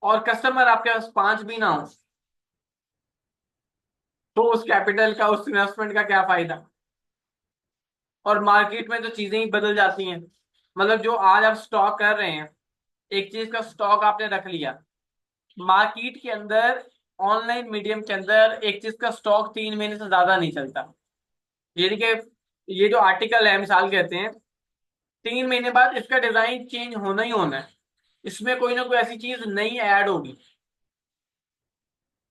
और कस्टमर आपके पास 5 भी ना हो, तो उस कैपिटल का, उस इन्वेस्टमेंट का क्या फायदा? और मार्केट में तो चीजें ही बदल जाती हैं। मतलब जो आज आप स्टॉक कर रहे हैं, एक चीज का स्टॉक आपने रख लिया मार्केट के अंदर, ऑनलाइन मीडियम के अंदर एक चीज का स्टॉक 3 महीने से ज्यादा नहीं चलता। यानी कि ये जो आर्टिकल है, मिसाल कहते हैं, 3 महीने बाद इसका डिजाइन चेंज होना ही होना है, इसमें कोई ना कोई ऐसी चीज नई ऐड होगी।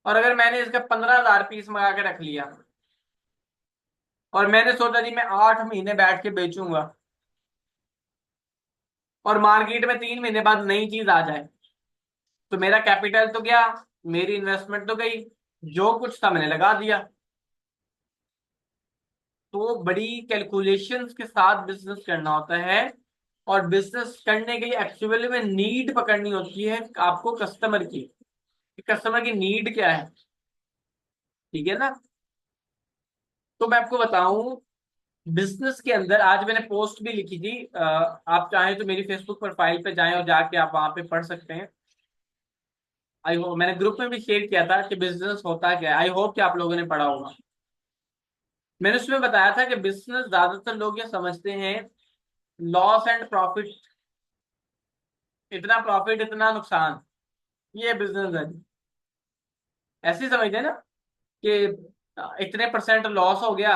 और अगर मैंने इसका 15,000 पीस मंगा के रख लिया, और मैंने सोचा जी मैं 8 महीने बैठ के बेचूंगा, और मार्केट में 3 महीने बाद नई चीज आ जाए, तो मेरा कैपिटल तो गया, मेरी इन्वेस्टमेंट तो गई, जो कुछ था मैंने लगा दिया। तो बड़ी कैलकुलेशंस के साथ बिजनेस करना होता है। और बिजनेस करने के लिए एक्चुअली में नीड पकड़नी होती है आपको कस्टमर की, कस्टमर की नीड क्या है। ठीक है ना। तो मैं आपको बताऊं, बिजनेस के अंदर आज मैंने पोस्ट भी लिखी थी, आप चाहें तो मेरी फेसबुक प्रोफाइल पे जाएं और जाके आप वहां पे पढ़ सकते हैं। आई होप मैंने ग्रुप में भी शेयर किया था कि बिजनेस होता क्या है, आई होप कि आप लोगों ने पढ़ा होगा। मैंने उसमें बताया था कि बिजनेस ज्यादातर लोग ये समझते हैं लॉस एंड प्रॉफिट, इतना प्रॉफिट इतना नुकसान, ये बिजनेस है। ऐसे ही समझते हैं ना कि इतने परसेंट लॉस हो गया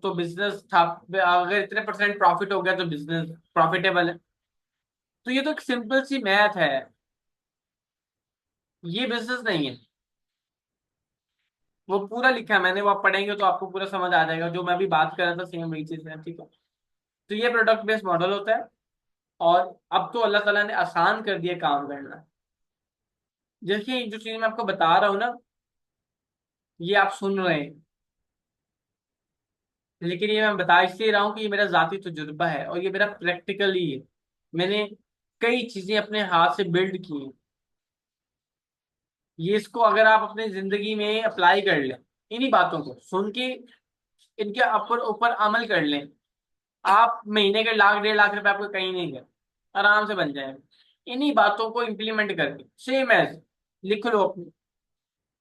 तो बिजनेस था, अगर इतने परसेंट प्रॉफिट हो गया तो बिजनेस प्रॉफिटेबल है। तो ये तो एक सिंपल सी मैथ है, ये बिजनेस नहीं है। वो पूरा लिखा है मैंने, वो आप पढ़ेंगे तो आपको पूरा समझ आ जाएगा, जो मैं अभी बात कर रहा था सेम वही चीज है, ठीक है। तो ये प्रोडक्ट बेस्ड मॉडल होता है। और अब तो अल्लाह ताला ने आसान कर दिया काम करना। देखिए जो चीज मैं आपको बता रहा हूँ ना, ये आप सुन रहे हैं, लेकिन ये मैं बता इसलिए रहा हूँ कि ये मेरा जाती तजुर्बा है और ये मेरा प्रैक्टिकली है। मैंने कई चीजें अपने हाथ से बिल्ड की हैं। ये इसको अगर आप अपनी जिंदगी में अप्लाई कर लें, इन्हीं बातों को सुन के इनके ऊपर ऊपर अमल कर लें, आप महीने के 1 लाख 1.5 लाख रुपए आपको कहीं नहीं गए, आराम से बन जाएगा। इन्हीं बातों को इम्प्लीमेंट करके सेम एज लिख लो अपनी,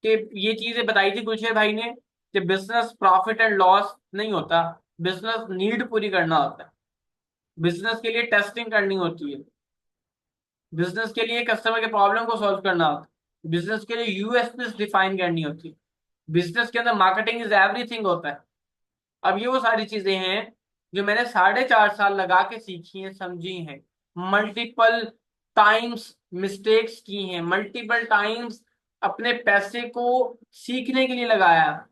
कि ये चीजें बताई थी गुलशेर भाई ने कि बिजनेस प्रॉफिट एंड लॉस नहीं होता, बिजनेस नीड पूरी करना होता है, बिजनेस के लिए टेस्टिंग करनी होती है, बिजनेस के लिए कस्टमर के प्रॉब्लम को सॉल्व करना होता है, बिजनेस के लिए यूएसपी डिफाइन करनी होती है, बिजनेस के अंदर मार्केटिंग इज एवरीथिंग होता है। अब ये वो सारी चीजें हैं जो मैंने 4.5 साल लगा के सीखी हैं, समझी हैं, मल्टीपल टाइम्स मिस्टेक्स की हैं, मल्टीपल टाइम्स अपने पैसे को सीखने के लिए लगाया,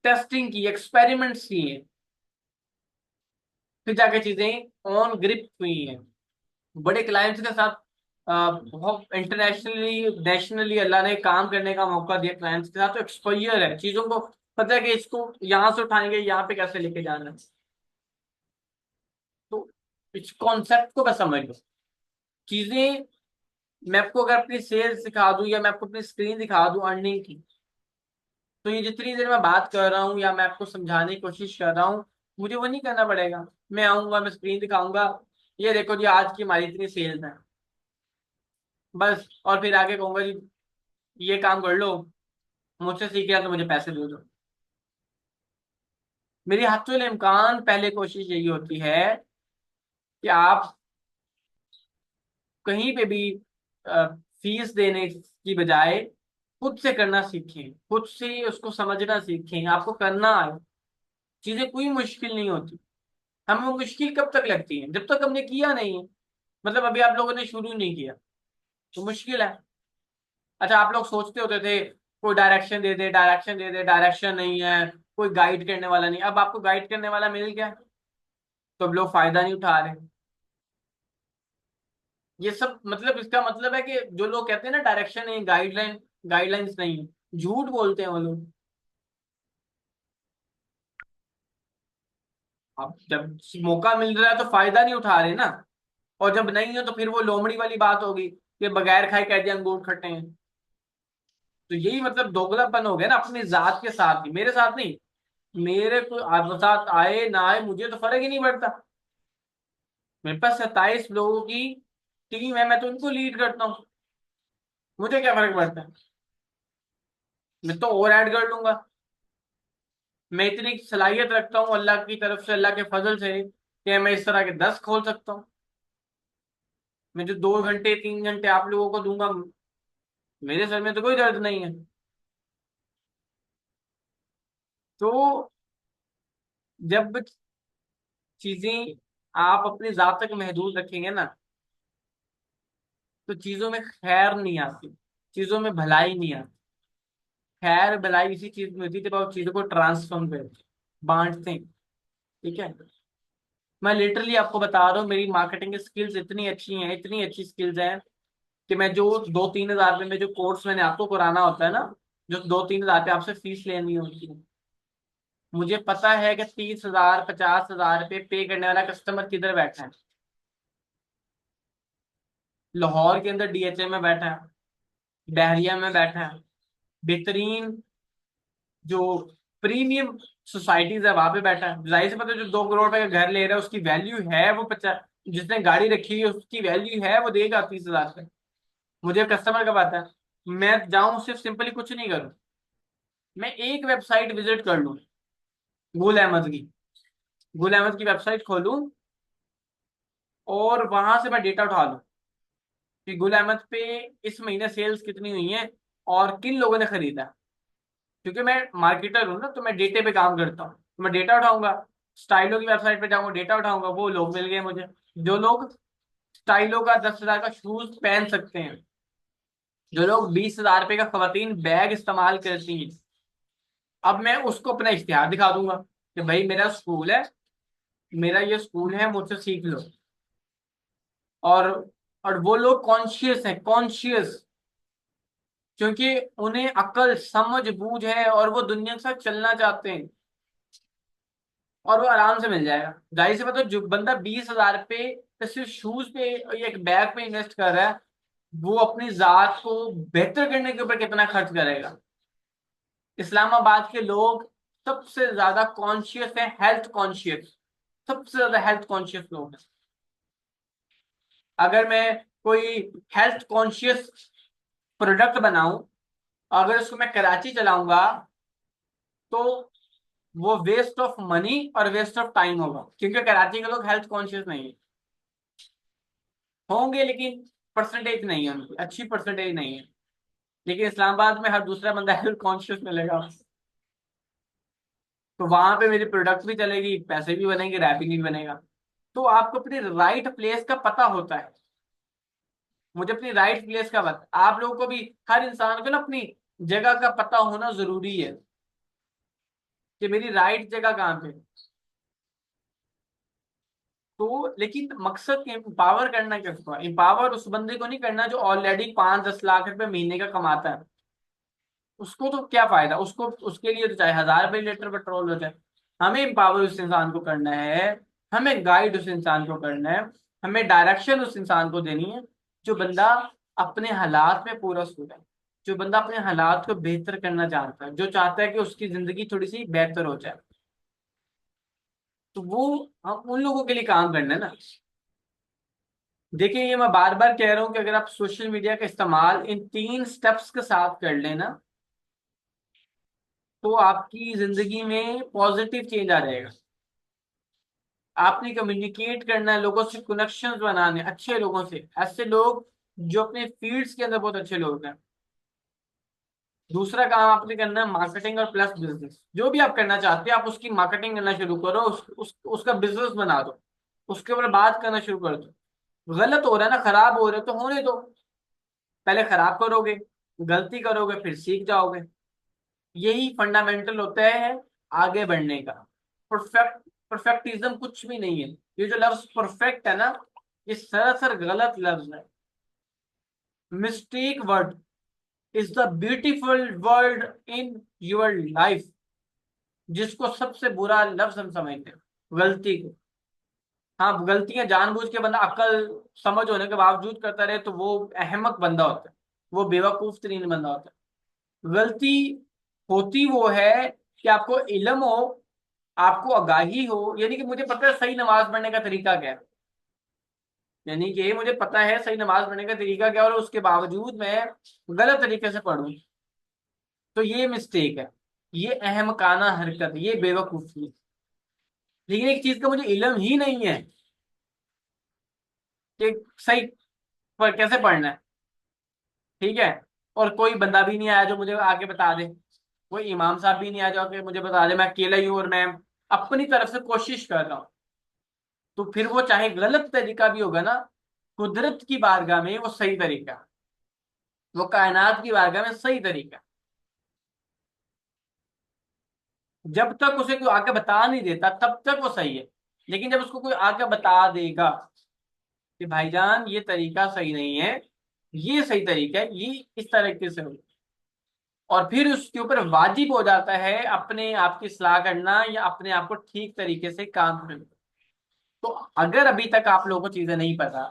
टेस्टिंग की, एक्सपेरिमेंट्स किए, फिर जाके चीजें ऑन ग्रिप हुई हैं। बड़े क्लाइंट्स के साथ बहुत इंटरनेशनली नेशनली अल्लाह ने काम करने का मौका दिया क्लाइंट्स के साथ, तो एक्सपोजर है चीजों को, पता है कि इसको यहाँ से उठाएंगे यहाँ पे कैसे लेके जाना है। तो इस कॉन्सेप्ट को मैं समझ लो, चीजें मैं आपको अगर अपनी सेल्स सिखा दूं या मैं आपको अपनी स्क्रीन दिखा दूं अर्निंग की, तो ये जितनी देर मैं बात कर रहा हूँ या मैं आपको समझाने की कोशिश कर रहा हूँ, मुझे वो नहीं करना पड़ेगा। मैं आऊंगा, मैं स्क्रीन दिखाऊंगा, ये देखो जी आज की हमारी इतनी सेल्स है, बस, और फिर आगे कहूंगा जी ये काम कर लो, मुझसे सीख लिया तो मुझे पैसे दे दो। मेरी हत्तुल इम्कान पहले कोशिश यही होती है कि आप कहीं पे भी फीस देने की बजाय खुद से करना सीखें, खुद से उसको समझना सीखें, आपको करना आए। चीजें कोई मुश्किल नहीं होती, हमें वो मुश्किल कब तक लगती है जब तक हमने किया नहीं है। मतलब अभी आप लोगों ने शुरू नहीं किया तो मुश्किल है। अच्छा आप लोग सोचते होते थे कोई डायरेक्शन दे दे, डायरेक्शन दे दे, डायरेक्शन नहीं है, कोई गाइड करने वाला नहीं, अब आपको गाइड करने वाला मिल गया तो अब लोग फायदा नहीं उठा रहे। ये सब मतलब इसका मतलब है कि जो लोग कहते हैं ना डायरेक्शन नहीं, गाइडलाइंस नहीं है, झूठ बोलते हैं वो लोग। अब जब मौका मिल रहा है तो फायदा नहीं उठा रहे ना, और जब नहीं है तो फिर वो लोमड़ी वाली बात होगी कि बगैर खाए कह दिया अंगूर खट्टे हैं। तो यही मतलब दोगलापन हो गया ना, अपनी जात के साथ ही, मेरे साथ नहीं। मेरे को आप साथ आए ना आए मुझे तो फर्क ही नहीं पड़ता। मेरे पास 27 लोगों की टीम है, मैं तो उनको लीड करता हूँ, मुझे क्या फर्क पड़ता है, मैं तो और ऐड कर लूंगा। मैं इतनी सलाहियत रखता हूँ अल्लाह की तरफ से, अल्लाह के फजल से, कि मैं इस तरह के 10 खोल सकता हूँ। मैं जो 2 घंटे 3 घंटे आप लोगों को दूंगा, मेरे सर में तो कोई दर्द नहीं है। तो जब चीजें आप अपनी जात तक महदूद रखेंगे ना, तो चीजों में खैर नहीं आती, चीजों में भलाई नहीं आती। खैर भलाई इसी चीज में होती है जब आप चीजों को ट्रांसफॉर्म करते हैं, बांटते हैं, ठीक है। मैं लिटरली आपको बता रहा हूँ मेरी मार्केटिंग स्किल्स इतनी अच्छी हैं, इतनी अच्छी स्किल्स हैं कि मैं जो 2-3 हजार रुपये में जो कोर्स मैंने आपको कराना होता है ना, जो 2-3 हजार रुपये आपसे फीस लेनी होती है, मुझे पता है कि 30 हजार 50 हजार रुपये पे करने वाला कस्टमर किधर बैठा है। लाहौर के अंदर डीएचए में बैठा है, बहरिया में बैठा है, बेहतरीन जो प्रीमियम सोसाइटीज है वहां पे बैठा है। जाहिर से पता है, जो 2 करोड़ रुपए का घर ले रहा है उसकी वैल्यू है वो 50, जिसने गाड़ी रखी है उसकी वैल्यू है वो देगा 30,000 का। मुझे कस्टमर का पता है। मैं जाऊं सिर्फ सिंपली कुछ नहीं करूं, मैं एक वेबसाइट विजिट कर लूं, गुल अहमद की, गुल अहमद की वेबसाइट खोलूं और वहां से मैं डेटा उठा लूं कि गुल अहमद पे इस महीने सेल्स कितनी हुई है और किन लोगों ने खरीदा। क्योंकि मैं मार्केटर हूं ना, तो मैं डेटे पे काम करता हूँ, तो मैं डेटा उठाऊंगा। स्टाइलो की वेबसाइट पे जाऊंगा, डेटा उठाऊंगा, वो लोग मिल गए मुझे जो लोग स्टाइलो का 10,000 का शूज पहन सकते हैं, जो लोग 20,000 रुपए का खवातीन बैग इस्तेमाल करती हैं। अब मैं उसको अपना इश्तिहार दिखा दूंगा कि भाई मेरा स्कूल है, मेरा ये स्कूल है, मुझसे सीख लो। और और वो लोग कॉन्शियस हैं, कॉन्शियस, क्योंकि उन्हें अकल समझ बूझ है और वो दुनिया के साथ चलना चाहते हैं, और वो आराम से मिल जाएगा। जाहिर से पता, जो बंदा 20,000 पे तो सिर्फ शूज पे या एक बैग पे इन्वेस्ट कर रहा है, वो अपनी जात को बेहतर करने के ऊपर कितना खर्च करेगा। इस्लामाबाद के लोग सबसे ज्यादा कॉन्शियस है, हेल्थ कॉन्शियस, सबसे ज्यादा हेल्थ कॉन्शियस लोग हैं। अगर मैं कोई हेल्थ कॉन्शियस प्रोडक्ट बनाऊं, अगर उसको मैं कराची चलाऊंगा, तो वो वेस्ट ऑफ मनी और वेस्ट ऑफ टाइम होगा, क्योंकि कराची के लोग हेल्थ कॉन्शियस नहीं है, होंगे लेकिन परसेंटेज नहीं है उनकी, अच्छी परसेंटेज नहीं है। लेकिन इस्लामाबाद में हर दूसरा बंदा हेल्थ कॉन्शियस मिलेगा, तो वहां पे मेरी प्रोडक्ट भी चलेगी, पैसे भी बनेंगे, रैपिंग भी बनेगा। तो आपको अपनी राइट प्लेस का पता होता है। मुझे अपनी राइट प्लेस का पता, आप लोगों को भी, हर इंसान को ना अपनी जगह का पता होना जरूरी है कि मेरी राइट जगह कहाँ पे है। तो लेकिन मकसद एम्पावर करना किसको है? एम्पावर उस बंदे को नहीं करना जो ऑलरेडी 5-10 लाख रुपए महीने का कमाता है। उसको तो क्या फायदा, उसको उसके लिए तो चाहे 1,000 रुपये लीटर पेट्रोल हो जाए। हमें एम्पावर उस इंसान को करना है, हमें गाइड उस इंसान को करना है, हमें डायरेक्शन उस इंसान को देनी है, जो बंदा अपने हालात में पूरा सूट है, जो बंदा अपने हालात को बेहतर करना चाहता है, जो चाहता है कि उसकी जिंदगी थोड़ी सी बेहतर हो जाए। तो वो हम उन लोगों के लिए काम करना है ना। देखिए, ये मैं बार बार कह रहा हूँ कि अगर आप सोशल मीडिया का इस्तेमाल इन 3 स्टेप्स के साथ कर लेना, तो आपकी जिंदगी में पॉजिटिव चेंज आ जाएगा। आपने कम्युनिकेट करना है, लोगों से कनेक्शंस बनाने, अच्छे लोगों से, ऐसे लोग जो अपने फील्ड्स के अंदर बहुत अच्छे लोग हैं। दूसरा काम आपने करना है मार्केटिंग और प्लस बिजनेस। जो भी आप करना चाहते हैं, आप उसकी मार्केटिंग करना शुरू करो, उसका बिजनेस बना दो, उसके ऊपर बात करना शुरू कर दो। गलत हो रहा है ना, खराब हो रहा है तो होने दो। पहले खराब करोगे, गलती करोगे, फिर सीख जाओगे। यही फंडामेंटल होता है आगे बढ़ने का। परफेक्टिज्म कुछ भी नहीं है। ये जो लफ्ज परफेक्ट है ना, ये सरासर गलत लफ्ज है। Mistake word is the beautiful word in your life, जिसको सबसे बुरा लफ्ज हम समझते हैं गलती को। हाँ, गलतियां जानबूझ के बंदा अकल समझ होने के बावजूद करता रहे तो वो अहमक बंदा होता है, वो बेवकूफ तरीन बंदा होता है। गलती होती वो है कि आपको इल्म हो, आपको आगाही हो, यानी कि मुझे पता है सही नमाज पढ़ने का तरीका क्या है, यानी कि मुझे पता है सही नमाज पढ़ने का तरीका क्या है, और उसके बावजूद मैं गलत तरीके से पढ़ूं, तो ये मिस्टेक है, ये अहमकाना हरकत है, ये बेवकूफी है। लेकिन एक चीज का मुझे इल्म ही नहीं है कि सही पर कैसे पढ़ना है, ठीक है, और कोई बंदा भी नहीं आया जो मुझे आके बता दे, कोई इमाम साहब भी नहीं आया जो आके मुझे बता दे, मैं अकेला ही हूँ और मैं अपनी तरफ से कोशिश कर रहा हूँ, तो फिर वो चाहे गलत तरीका भी होगा ना, कुदरत की बारगाह में वो सही तरीका, वो कायनात की बारगाह में सही तरीका। जब तक उसे कोई आके बता नहीं देता तब तक वो सही है, लेकिन जब उसको कोई आके बता देगा कि भाईजान ये तरीका सही नहीं है, ये सही तरीका है, ये इस तरीके से हो, और फिर उसके ऊपर वाजिब हो जाता है अपने आप की सलाह करना या अपने आप को ठीक तरीके से काम करना। तो अगर अभी तक आप लोगों को चीजें नहीं पता,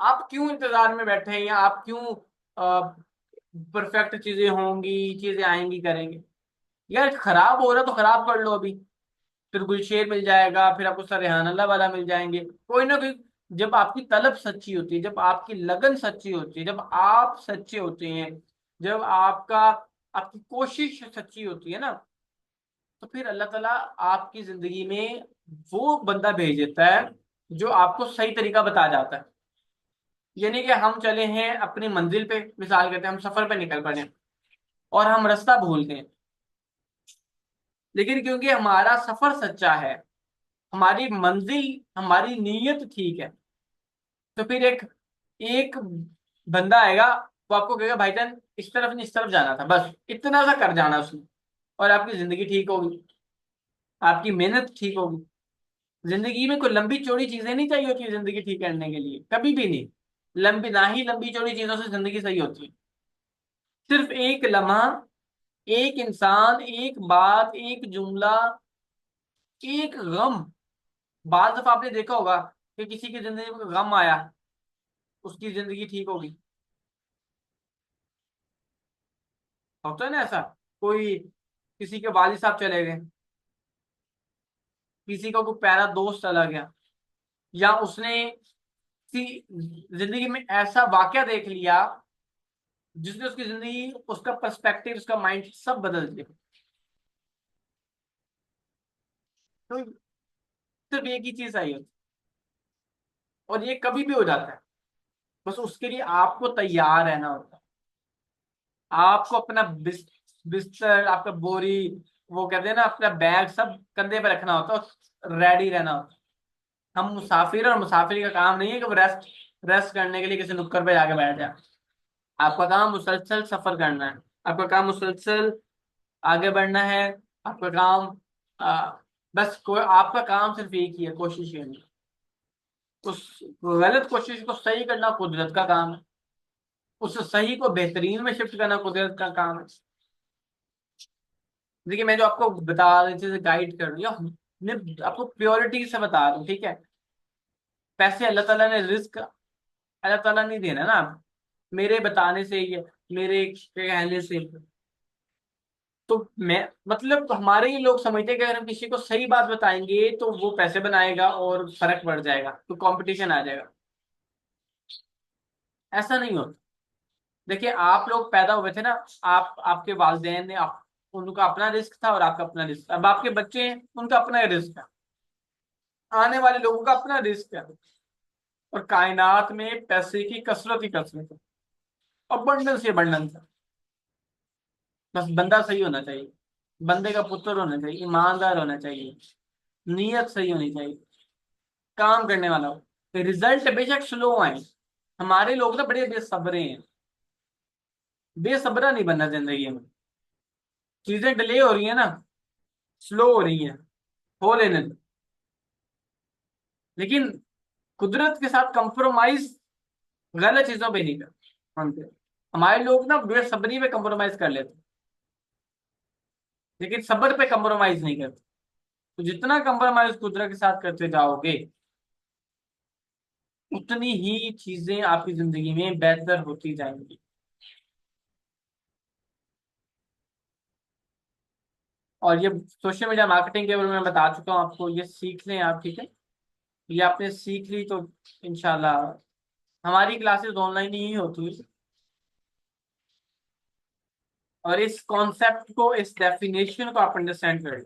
आप क्यों इंतजार में बैठे हैं, या आप क्यों परफेक्ट चीजें होंगी, चीजें आएंगी, करेंगे। यार खराब हो रहा तो खराब कर लो अभी, फिर गुलशेर मिल जाएगा, फिर आपको सरहान अल्लाह वाला मिल जाएंगे, कोई ना कोई। जब आपकी तलब सच्ची होती है, जब आपकी लगन सच्ची होती है, जब आप सच्चे होते हैं, जब आपकी कोशिश सच्ची होती है ना, तो फिर अल्लाह ताला आपकी जिंदगी में वो बंदा भेज देता है जो आपको सही तरीका बता जाता है। यानी कि हम चले हैं अपनी मंजिल पे, मिसाल करते हैं हम सफर पे निकल पड़े हैं और हम रास्ता भूल गए, लेकिन क्योंकि हमारा सफर सच्चा है, हमारी मंजिल, हमारी नीयत ठीक है, तो फिर एक एक बंदा आएगा, वो आपको कहेगा भाईजान इस तरफ नहीं, इस तरफ जाना था, बस इतना सा कर जाना उसने, और आपकी जिंदगी ठीक होगी, आपकी मेहनत ठीक होगी। जिंदगी में कोई लंबी चौड़ी चीजें नहीं चाहिए होती जिंदगी ठीक करने के लिए, कभी भी नहीं। लंबी ना ही लंबी चौड़ी चीजों से जिंदगी सही होती है। सिर्फ एक लम्हा, एक इंसान, एक बात, एक जुमला, एक गम। बार दफा आपने देखा होगा कि किसी की जिंदगी में कोई गम आया, उसकी जिंदगी ठीक होगी। होता है ना ऐसा। कोई, किसी के वालिद साहब चले गए, किसी का कोई प्यारा दोस्त चला गया, या उसने किसी जिंदगी में ऐसा वाकया देख लिया जिसने उसकी जिंदगी, उसका पर्सपेक्टिव, उसका माइंड सब बदल दिया। तो सिर्फ एक ही चीज आई होती, और ये कभी भी हो जाता है। बस उसके लिए आपको तैयार रहना होता है। आपको अपना बिस्तर, आपका बोरी, वो कहते हैं ना, अपना बैग सब कंधे पे रखना होता है, रेडी रहना होता है। हम मुसाफिर, और मुसाफिर का काम नहीं है कि वो रेस्ट रेस्ट करने के लिए किसी नुक्कड़ पे जाके बैठ जाए। आपका काम मुसलसल सफर करना है, आपका काम मुसलसल आगे बढ़ना है। आपका काम बस कोई, आपका काम सिर्फ एक ही है, कोशिश करनी। उस गलत कोशिश को सही करना कुदरत का काम है, उस सही को बेहतरीन में शिफ्ट करना कुदरत का काम है। देखिए मैं जो आपको बता रही थी, गाइड कर रही हूँ, मैं आपको प्योरिटी से बता रहा हूँ, ठीक है। पैसे अल्लाह ताला ने, रिस्क अल्लाह ताला नहीं देना ना, मेरे बताने से, ये मेरे कहने से। तो मैं, मतलब हमारे ही लोग समझते हैं कि अगर हम किसी को सही बात बताएंगे तो वो पैसे बनाएगा और फर्क बढ़ जाएगा, तो कंपटीशन आ जाएगा। ऐसा नहीं होता। देखिए आप लोग पैदा हुए थे ना, आप, आपके वालिदैन ने, आप, उनका अपना रिस्क था और आपका अपना रिस्क। अब आपके बच्चे हैं, उनका अपना रिस्क है, आने वाले लोगों का अपना रिस्क है। और कायनात में पैसे की कसरत ही कसरत है, अबंडेंस ही अबंडेंस है। बस बंदा सही होना चाहिए, बंदे का पुत्र होना चाहिए, ईमानदार होना चाहिए, नीयत सही होनी चाहिए, काम करने वाला हो। रिजल्ट बेशक स्लो आए, हमारे लोग ना बड़े बेसब्रे हैं। बेसब्रा नहीं बनना जिंदगी में। चीजें डिले हो रही है ना, स्लो हो रही है, हो लेने दो। लेकिन कुदरत के साथ कंप्रोमाइज गलत चीजों पे नहीं कर मानते। हमारे लोग ना बेसब्री पे कंप्रोमाइज कर लेते, लेकिन सब्र पे कंप्रोमाइज नहीं करते। तो जितना कंप्रोमाइज कुदरत के साथ करते जाओगे, उतनी ही चीजें आपकी जिंदगी में बेहतर होती जाएंगी। और ये सोशल मीडिया मार्केटिंग के बारे में मैं बता चुका हूँ आपको, ये सीख लें आप, ठीक है। ये आपने सीख ली तो इंशाल्लाह, हमारी क्लासेस ऑनलाइन ही होती है। और इस कॉन्सेप्ट को, इस डेफिनेशन को आप अंडरस्टैंड करें।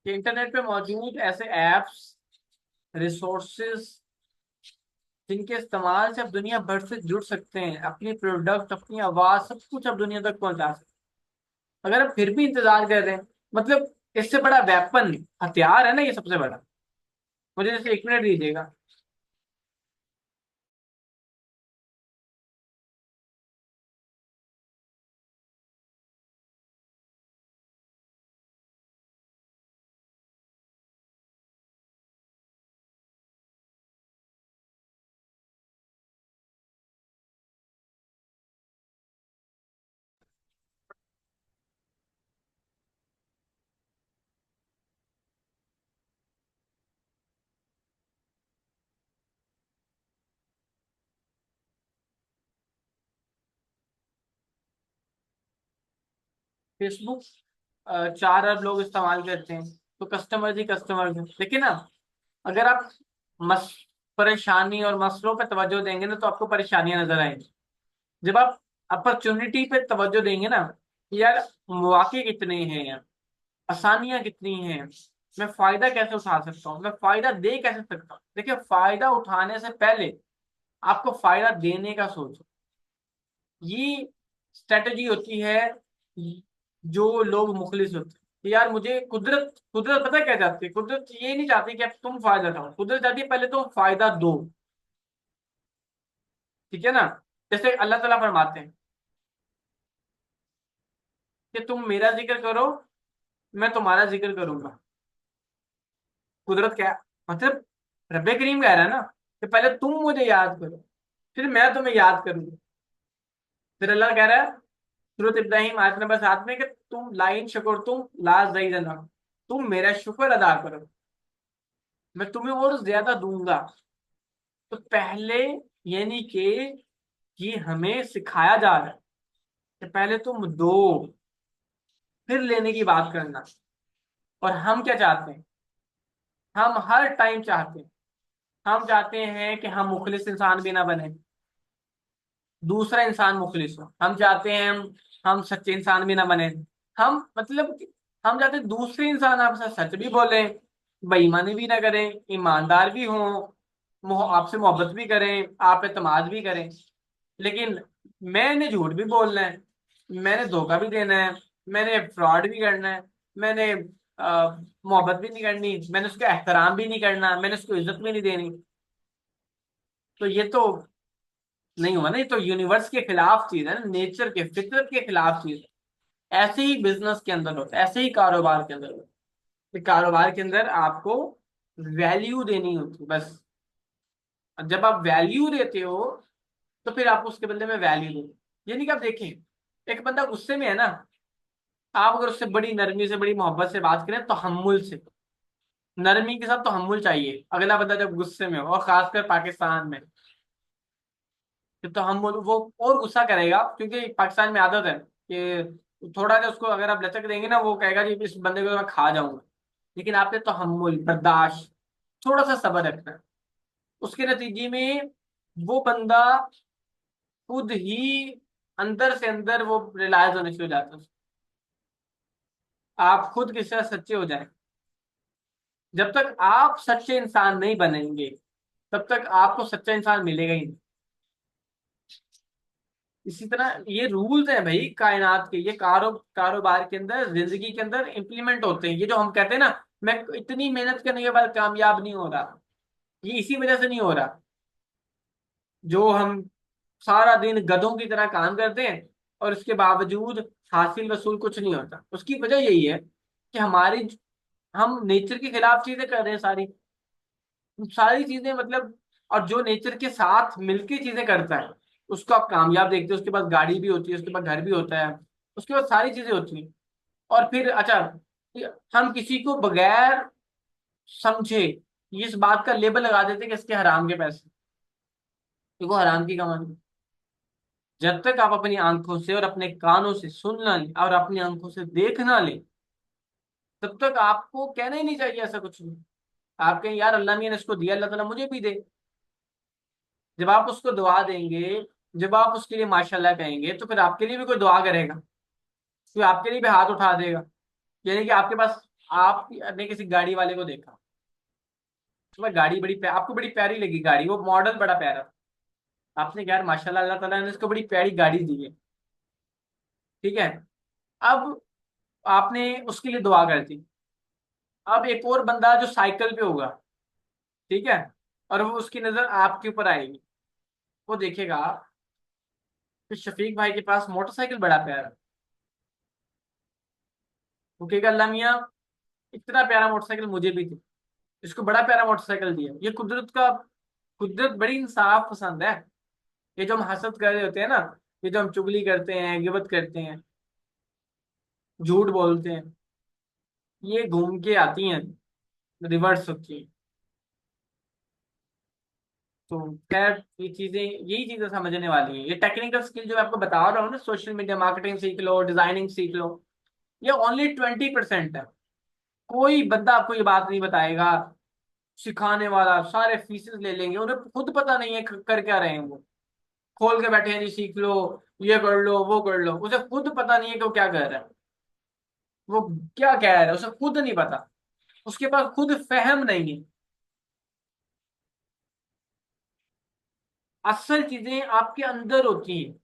कि इंटरनेट पे मौजूद ऐसे एप्स, रिसोर्सेज, जिनके इस्तेमाल से आप दुनिया भर से जुड़ सकते हैं, अपनी प्रोडक्ट, अपनी आवाज, सब कुछ आप दुनिया तक पहुंचा सकते हैं। अगर आप फिर भी इंतजार कर रहे हैं, मतलब इससे बड़ा वेपन, हथियार है ना ये, सबसे बड़ा। मुझे जैसे 1 मिनट दीजिएगा। फेसबुक 4 अरब लोग इस्तेमाल करते हैं, तो कस्टमर ही कस्टमर है। लेकिन ना, अगर आप मस परेशानी और मसलों पे तवज्जो देंगे ना, तो आपको परेशानियां नजर आएंगी। जब आप अपॉर्चुनिटी पे तवज्जो देंगे ना, कि यार मौके कितने हैं, आसानियां कितनी हैं, मैं फायदा कैसे उठा सकता हूँ, मैं फायदा दे कैसे सकता हूँ। देखिए, फायदा उठाने से पहले आपको फायदा देने का सोचो। ये स्ट्रेटजी होती है जो लोग मुखलिस होते हैं। कि यार मुझे कुदरत कुदरत पता है क्या चाहती है? कुदरत ये नहीं चाहती कि अब तुम फायदा उठाओ, कुदरत चाहती है पहले तुम फायदा दो। ठीक है ना? जैसे अल्लाह ताला फरमाते हैं कि तुम मेरा जिक्र करो, मैं तुम्हारा जिक्र करूंगा। कुदरत क्या मतलब, रब्बे करीम कह रहा है ना कि पहले तुम मुझे याद करो, फिर मैं तुम्हें याद करूंगा। फिर अल्लाह कह रहा है सूरत इब्राहिम आयत नंबर 7 में कि तुम लाइन शुक्र तुम ला ज़ीदन्नकुम, तुम मेरा शुक्र अदा करो, मैं तुम्हें और ज्यादा दूंगा। तो पहले, यानी कि हमें सिखाया जा रहा है कि पहले तुम दो, फिर लेने की बात करना। और हम क्या चाहते हैं? हम हर टाइम चाहते हैं, हम चाहते हैं कि हम मुखलिस इंसान भी ना बने, दूसरा इंसान मुखलिस हो। हम चाहते हैं हम सच्चे इंसान भी ना बने। हम मतलब हम चाहते हैं दूसरे इंसान आपसे सच भी बोले, बेईमानी भी ना करें, ईमानदार भी हों, आपसे मोहब्बत भी करें, आप एतमाद भी करें। लेकिन मैंने झूठ भी बोलना है, मैंने धोखा भी देना है, मैंने फ्रॉड भी करना है, मैंने मोहब्बत भी नहीं करनी, मैंने उसका एहतराम भी नहीं करना, मैंने उसको इज्जत भी नहीं देनी। तो ये तो नहीं हुआ ना, ये तो यूनिवर्स के खिलाफ चीज है ना, नेचर के फितरत के खिलाफ चीज है। ऐसे ही बिजनेस के अंदर होता है, ऐसे ही कारोबार के अंदर होता है। कि कारोबार के अंदर आपको वैल्यू देनी होती है बस। और जब आप वैल्यू देते हो, तो फिर आप उसके बदले में वैल्यू दो। यानी कि आप देखें, एक बंदा गुस्से में है ना, आप अगर उससे बड़ी नरमी से, बड़ी मोहब्बत से बात करें, तो हम्मुल से, नरमी के साथ तो हम्मुल चाहिए। अगला बंदा जब गुस्से में हो, और खासकर पाकिस्तान में, तो हम वो और गुस्सा करेगा, क्योंकि पाकिस्तान में आदत है कि थोड़ा सा उसको अगर आप लचक देंगे ना, वो कहेगा जी इस बंदे को तो मैं खा जाऊंगा। लेकिन आपने तहम्मुल, बर्दाश्त, थोड़ा सा सब्र रखना है। उसके नतीजे में वो बंदा खुद ही अंदर से अंदर वो रिलायज होने शुरू हो जाता है। आप खुद किसी तरह सच्चे हो जाए। जब तक आप सच्चे इंसान नहीं बनेंगे, तब तक आपको सच्चा इंसान मिलेगा ही नहीं। इसी तरह ये रूल्स हैं भाई कायनात के, ये कारोबार के अंदर, जिंदगी के अंदर इम्प्लीमेंट होते हैं। ये जो हम कहते हैं ना, मैं इतनी मेहनत करने के बाद कामयाब नहीं हो रहा, ये इसी वजह से नहीं हो रहा। जो हम सारा दिन गधों की तरह काम करते हैं, और इसके बावजूद हासिल वसूल कुछ नहीं होता, उसकी वजह यही है कि हमारी हम नेचर के खिलाफ चीजें कर रहे हैं सारी, सारी चीजें मतलब। और जो नेचर के साथ मिलके चीजें करता है, उसको आप कामयाब देखते हो, उसके पास गाड़ी भी होती है, उसके पास घर भी होता है, उसके पास सारी चीजें होती हैं। और फिर अच्छा, हम किसी को बगैर समझे इस बात का लेबल लगा देते हैं कि इसके हराम के पैसे, कि वो हराम की कमानी। जब तक आप अपनी आंखों से और अपने कानों से सुन ना लें, और अपनी आंखों से देख ना लें, तब तक आपको कहना ही नहीं चाहिए ऐसा कुछ भी। आप कहें यार अल्लाह मियां ने इसको दिया, अल्लाह ताला मुझे भी दे। जब आप उसको दुआ देंगे, जब आप उसके लिए माशाल्लाह कहेंगे, तो फिर आपके लिए भी कोई दुआ करेगा, कोई आपके लिए भी हाथ उठा देगा। यानी कि आपके पास, आपने किसी गाड़ी वाले को देखा, तो वह गाड़ी आपको बड़ी प्यारी लगी गाड़ी, वो मॉडल बड़ा प्यारा, आपने कहा यार माशाल्लाह अल्लाह ताला ने इसको बड़ी प्यारी गाड़ी दी है। ठीक है? अब आपने उसके लिए दुआ कर दी। अब एक और बंदा जो साइकिल पे होगा, ठीक है, और वो उसकी नजर आपके ऊपर आएगी, वो देखेगा कि शफीक भाई के पास मोटरसाइकिल बड़ा प्यारा। वो कहेगा अल्लाह मियां, इतना प्यारा मोटरसाइकिल मुझे भी दे, इसको बड़ा प्यारा मोटरसाइकिल दिया। ये कुदरत बड़ी इंसाफ पसंद है। ये जो हम हसद कर रहे होते हैं ना, ये जो हम चुगली करते हैं, गिबत करते हैं, झूठ बोलते हैं, ये घूम के आती हैं, रिवर्स होती हैं। तो खैर, यही चीजें समझने वाली हैं। ये टेक्निकल स्किल जो मैं आपको बता रहा हूँ ना, सोशल मीडिया मार्केटिंग सीख लो, डिजाइनिंग सीख लो, ये ओनली 20% है। कोई बंदा आपको ये बात नहीं बताएगा। सिखाने वाला सारे फीसेस ले लेंगे, उन्हें खुद पता नहीं है कर क्या रहे हैं वो। खोल के बैठे हैं जी, सीख लो, ये कर लो, वो कर लो, उसे खुद पता नहीं है कि वो क्या कर रहा है। वो क्या कह रहा है उसे खुद नहीं पता। उसके पास खुद फहम नहीं है। असल चीजें आपके अंदर होती हैं।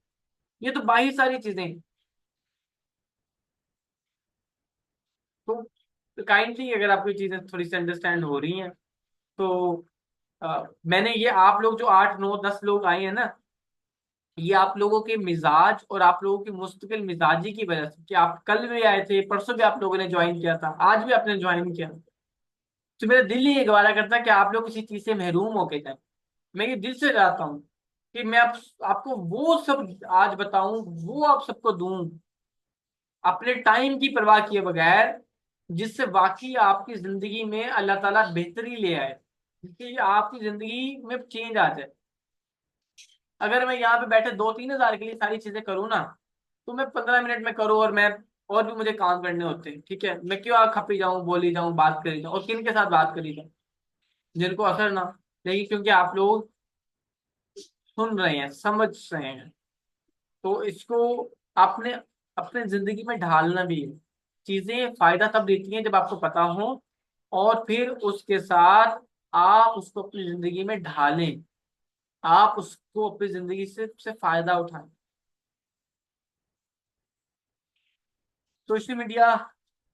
ये तो बाहरी सारी चीजें। तो काइंडली अगर आपको ये चीजें थोड़ी सी अंडरस्टैंड हो रही हैं तो मैंने ये आप लोग जो 8 9 10 लोग आए हैं ना, ये आप लोगों के मिजाज और आप लोगों की मुस्तकिल मिजाजी की वजह से, कि आप कल भी आए थे, परसों भी आप लोगों ने ज्वाइन किया था, आज भी आपने ज्वाइन किया, तो मेरा दिल ही ये गवारा करता है कि आप लोग किसी चीज से महरूम होके जाए। मैं ये दिल से चाहता हूँ कि मैं आपको वो सब आज बताऊं, वो आप सबको दूं, अपने टाइम की परवाह किए बगैर, जिससे वाकई आपकी जिंदगी में अल्लाह ताला बेहतरी ले आए, कि आपकी जिंदगी में चेंज आ जाए। अगर मैं यहाँ पे बैठे 2 3 हज़ार के लिए सारी चीजें करूँ ना, तो मैं 15 मिनट में करूँ, और मैं और भी मुझे काम करने होते हैं, ठीक है, मैं क्यों खपी जाऊं, बोली जाऊं, बात करी जाऊं, और किन के साथ बात करी जाऊं जिनको असर ना। लेकिन क्योंकि आप लोग सुन रहे हैं, समझ रहे हैं, तो इसको आपने अपने जिंदगी में ढालना भी है। चीजें फायदा तब देती हैं जब आपको पता हो, और फिर उसके साथ आप उसको अपनी जिंदगी में ढालें, आप उसको अपनी जिंदगी से फायदा उठाएं। सोशल मीडिया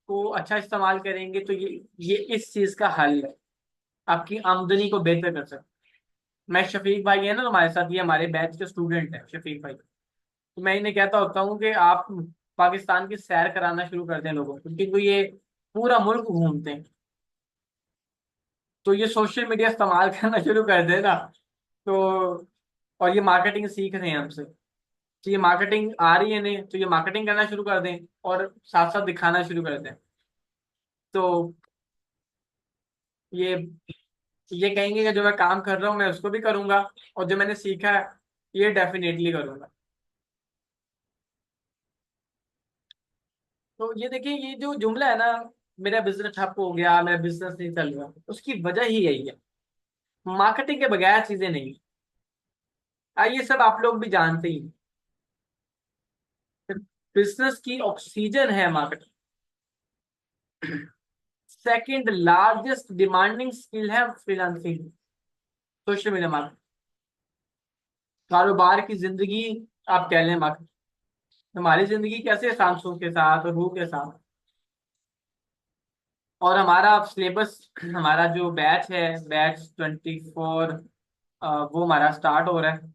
को अच्छा इस्तेमाल करेंगे तो ये इस चीज का हल है, आपकी आमदनी को बेहतर कर सकते। मैं शफीक भाई है ना हमारे साथ, ये हमारे बैच के स्टूडेंट है शफीक भाई, तो मैं इन्हें कहता होता हूँ कि आप पाकिस्तान की सैर कराना शुरू कर दें लोगों को, क्योंकि ये पूरा मुल्क घूमते हैं। तो ये सोशल मीडिया इस्तेमाल करना शुरू कर दे ना, तो और ये मार्केटिंग सीख रहे हैं हमसे, तो ये मार्केटिंग आ रही है इन्हें, तो ये मार्केटिंग करना शुरू कर दें और साथ साथ दिखाना शुरू कर दें। तो ये ये कहेंगे कि जो मैं काम कर रहा हूँ मैं उसको भी करूंगा, और जो मैंने सीखा है ये डेफिनेटली करूंगा। तो ये देखिए, ये जो जुमला है ना, मेरा बिजनेस ठप हो गया, मेरा बिजनेस नहीं चल रहा, उसकी वजह ही यही है, मार्केटिंग के बगैर चीजें नहीं। ये सब आप लोग भी जानते ही, बिजनेस की ऑक्सीजन है marketing. Second largest demanding skill है फ्रीलांसिंग, सोशल मीडिया मार्केटिंग, कारोबार की जिंदगी आप कह लें मार्केटिंग। हमारी जिंदगी कैसे, सांसों के साथ और रूह के साथ। और हमारा सिलेबस, हमारा जो बैच है, बैच 24, वो हमारा स्टार्ट हो रहा है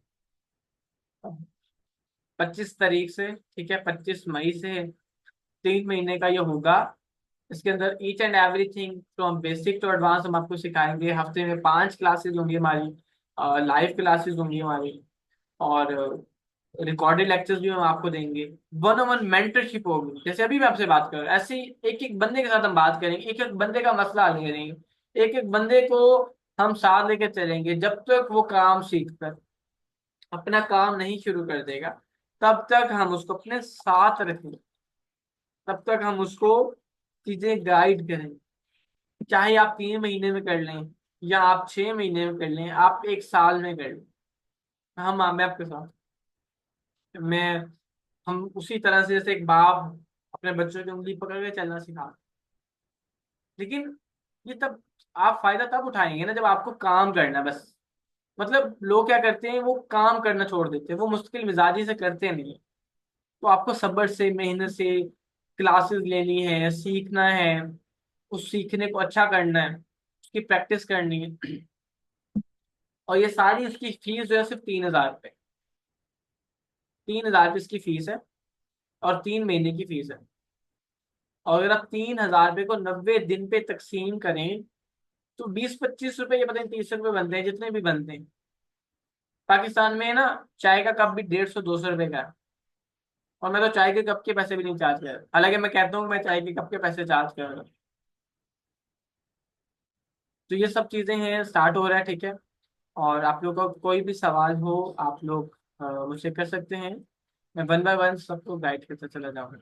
25 तारीख से, ठीक है, 25 मई से 3 महीने का ये होगा। इसके अंदर each and everything from basic to advance हम आपको सिखाएंगे। हफ्ते में 5 क्लासेस होंगी हमारी, लाइव क्लासेस होंगी हमारी, और रिकॉर्डेड लेक्चर्स भी हम आपको देंगे। वन ऑन वन मेंटरशिप होगी, जैसे अभी मैं आपसे बात कर रहा हूँ, ऐसे ही एक एक बंदे के साथ हम बात करेंगे, एक एक बंदे का मसला हल करेंगे, एक एक बंदे को हम साथ लेकर चलेंगे, जब तक वो काम सीख कर अपना काम नहीं शुरू कर देगा, तब तक हम उसको अपने साथ रखेंगे, तब तक हम उसको चीजें गाइड करेंगे। चाहे आप 3 महीने में कर लें, या आप 6 महीने में कर लें, आप 1 साल में कर लें, मैं आपके साथ, मैं हम उसी तरह से जैसे एक बाप अपने बच्चों की उंगली पकड़ के चलना सिखा। लेकिन ये तब आप फायदा तब उठाएंगे ना जब आपको काम करना है बस। मतलब लोग क्या करते हैं, वो काम करना छोड़ देते हैं, वो मुश्किल मिजाजी से करते नहीं है। तो आपको सब्र से, मेहनत से क्लासेस लेनी है, सीखना है, उस सीखने को अच्छा करना है, उसकी प्रैक्टिस करनी है। और ये सारी इसकी फीस जो है सिर्फ 3,000 रुपये, 3,000 रुपये इसकी फीस है, और 3 महीने की फीस है। और अगर आप 3,000 रुपये को 90 दिन पे तकसीम करें, तो 20 25 रुपए, ये पता नहीं 30 रुपए बनते हैं, जितने भी बनते हैं। पाकिस्तान में ना चाय का कप भी 150 200 रुपए का है, और मैं तो चाय के कप के पैसे भी नहीं चार्ज कर रहा, हालांकि मैं कहता हूँ मैं चाय के कप के पैसे चार्ज कर रहा हूँ। तो ये सब चीजें हैं, स्टार्ट हो रहा है, ठीक है। और आप लोग का कोई भी सवाल हो, आप लोग मुझसे कर सकते हैं, मैं वन बाय वन सबको गाइड करता चला जाऊंगा।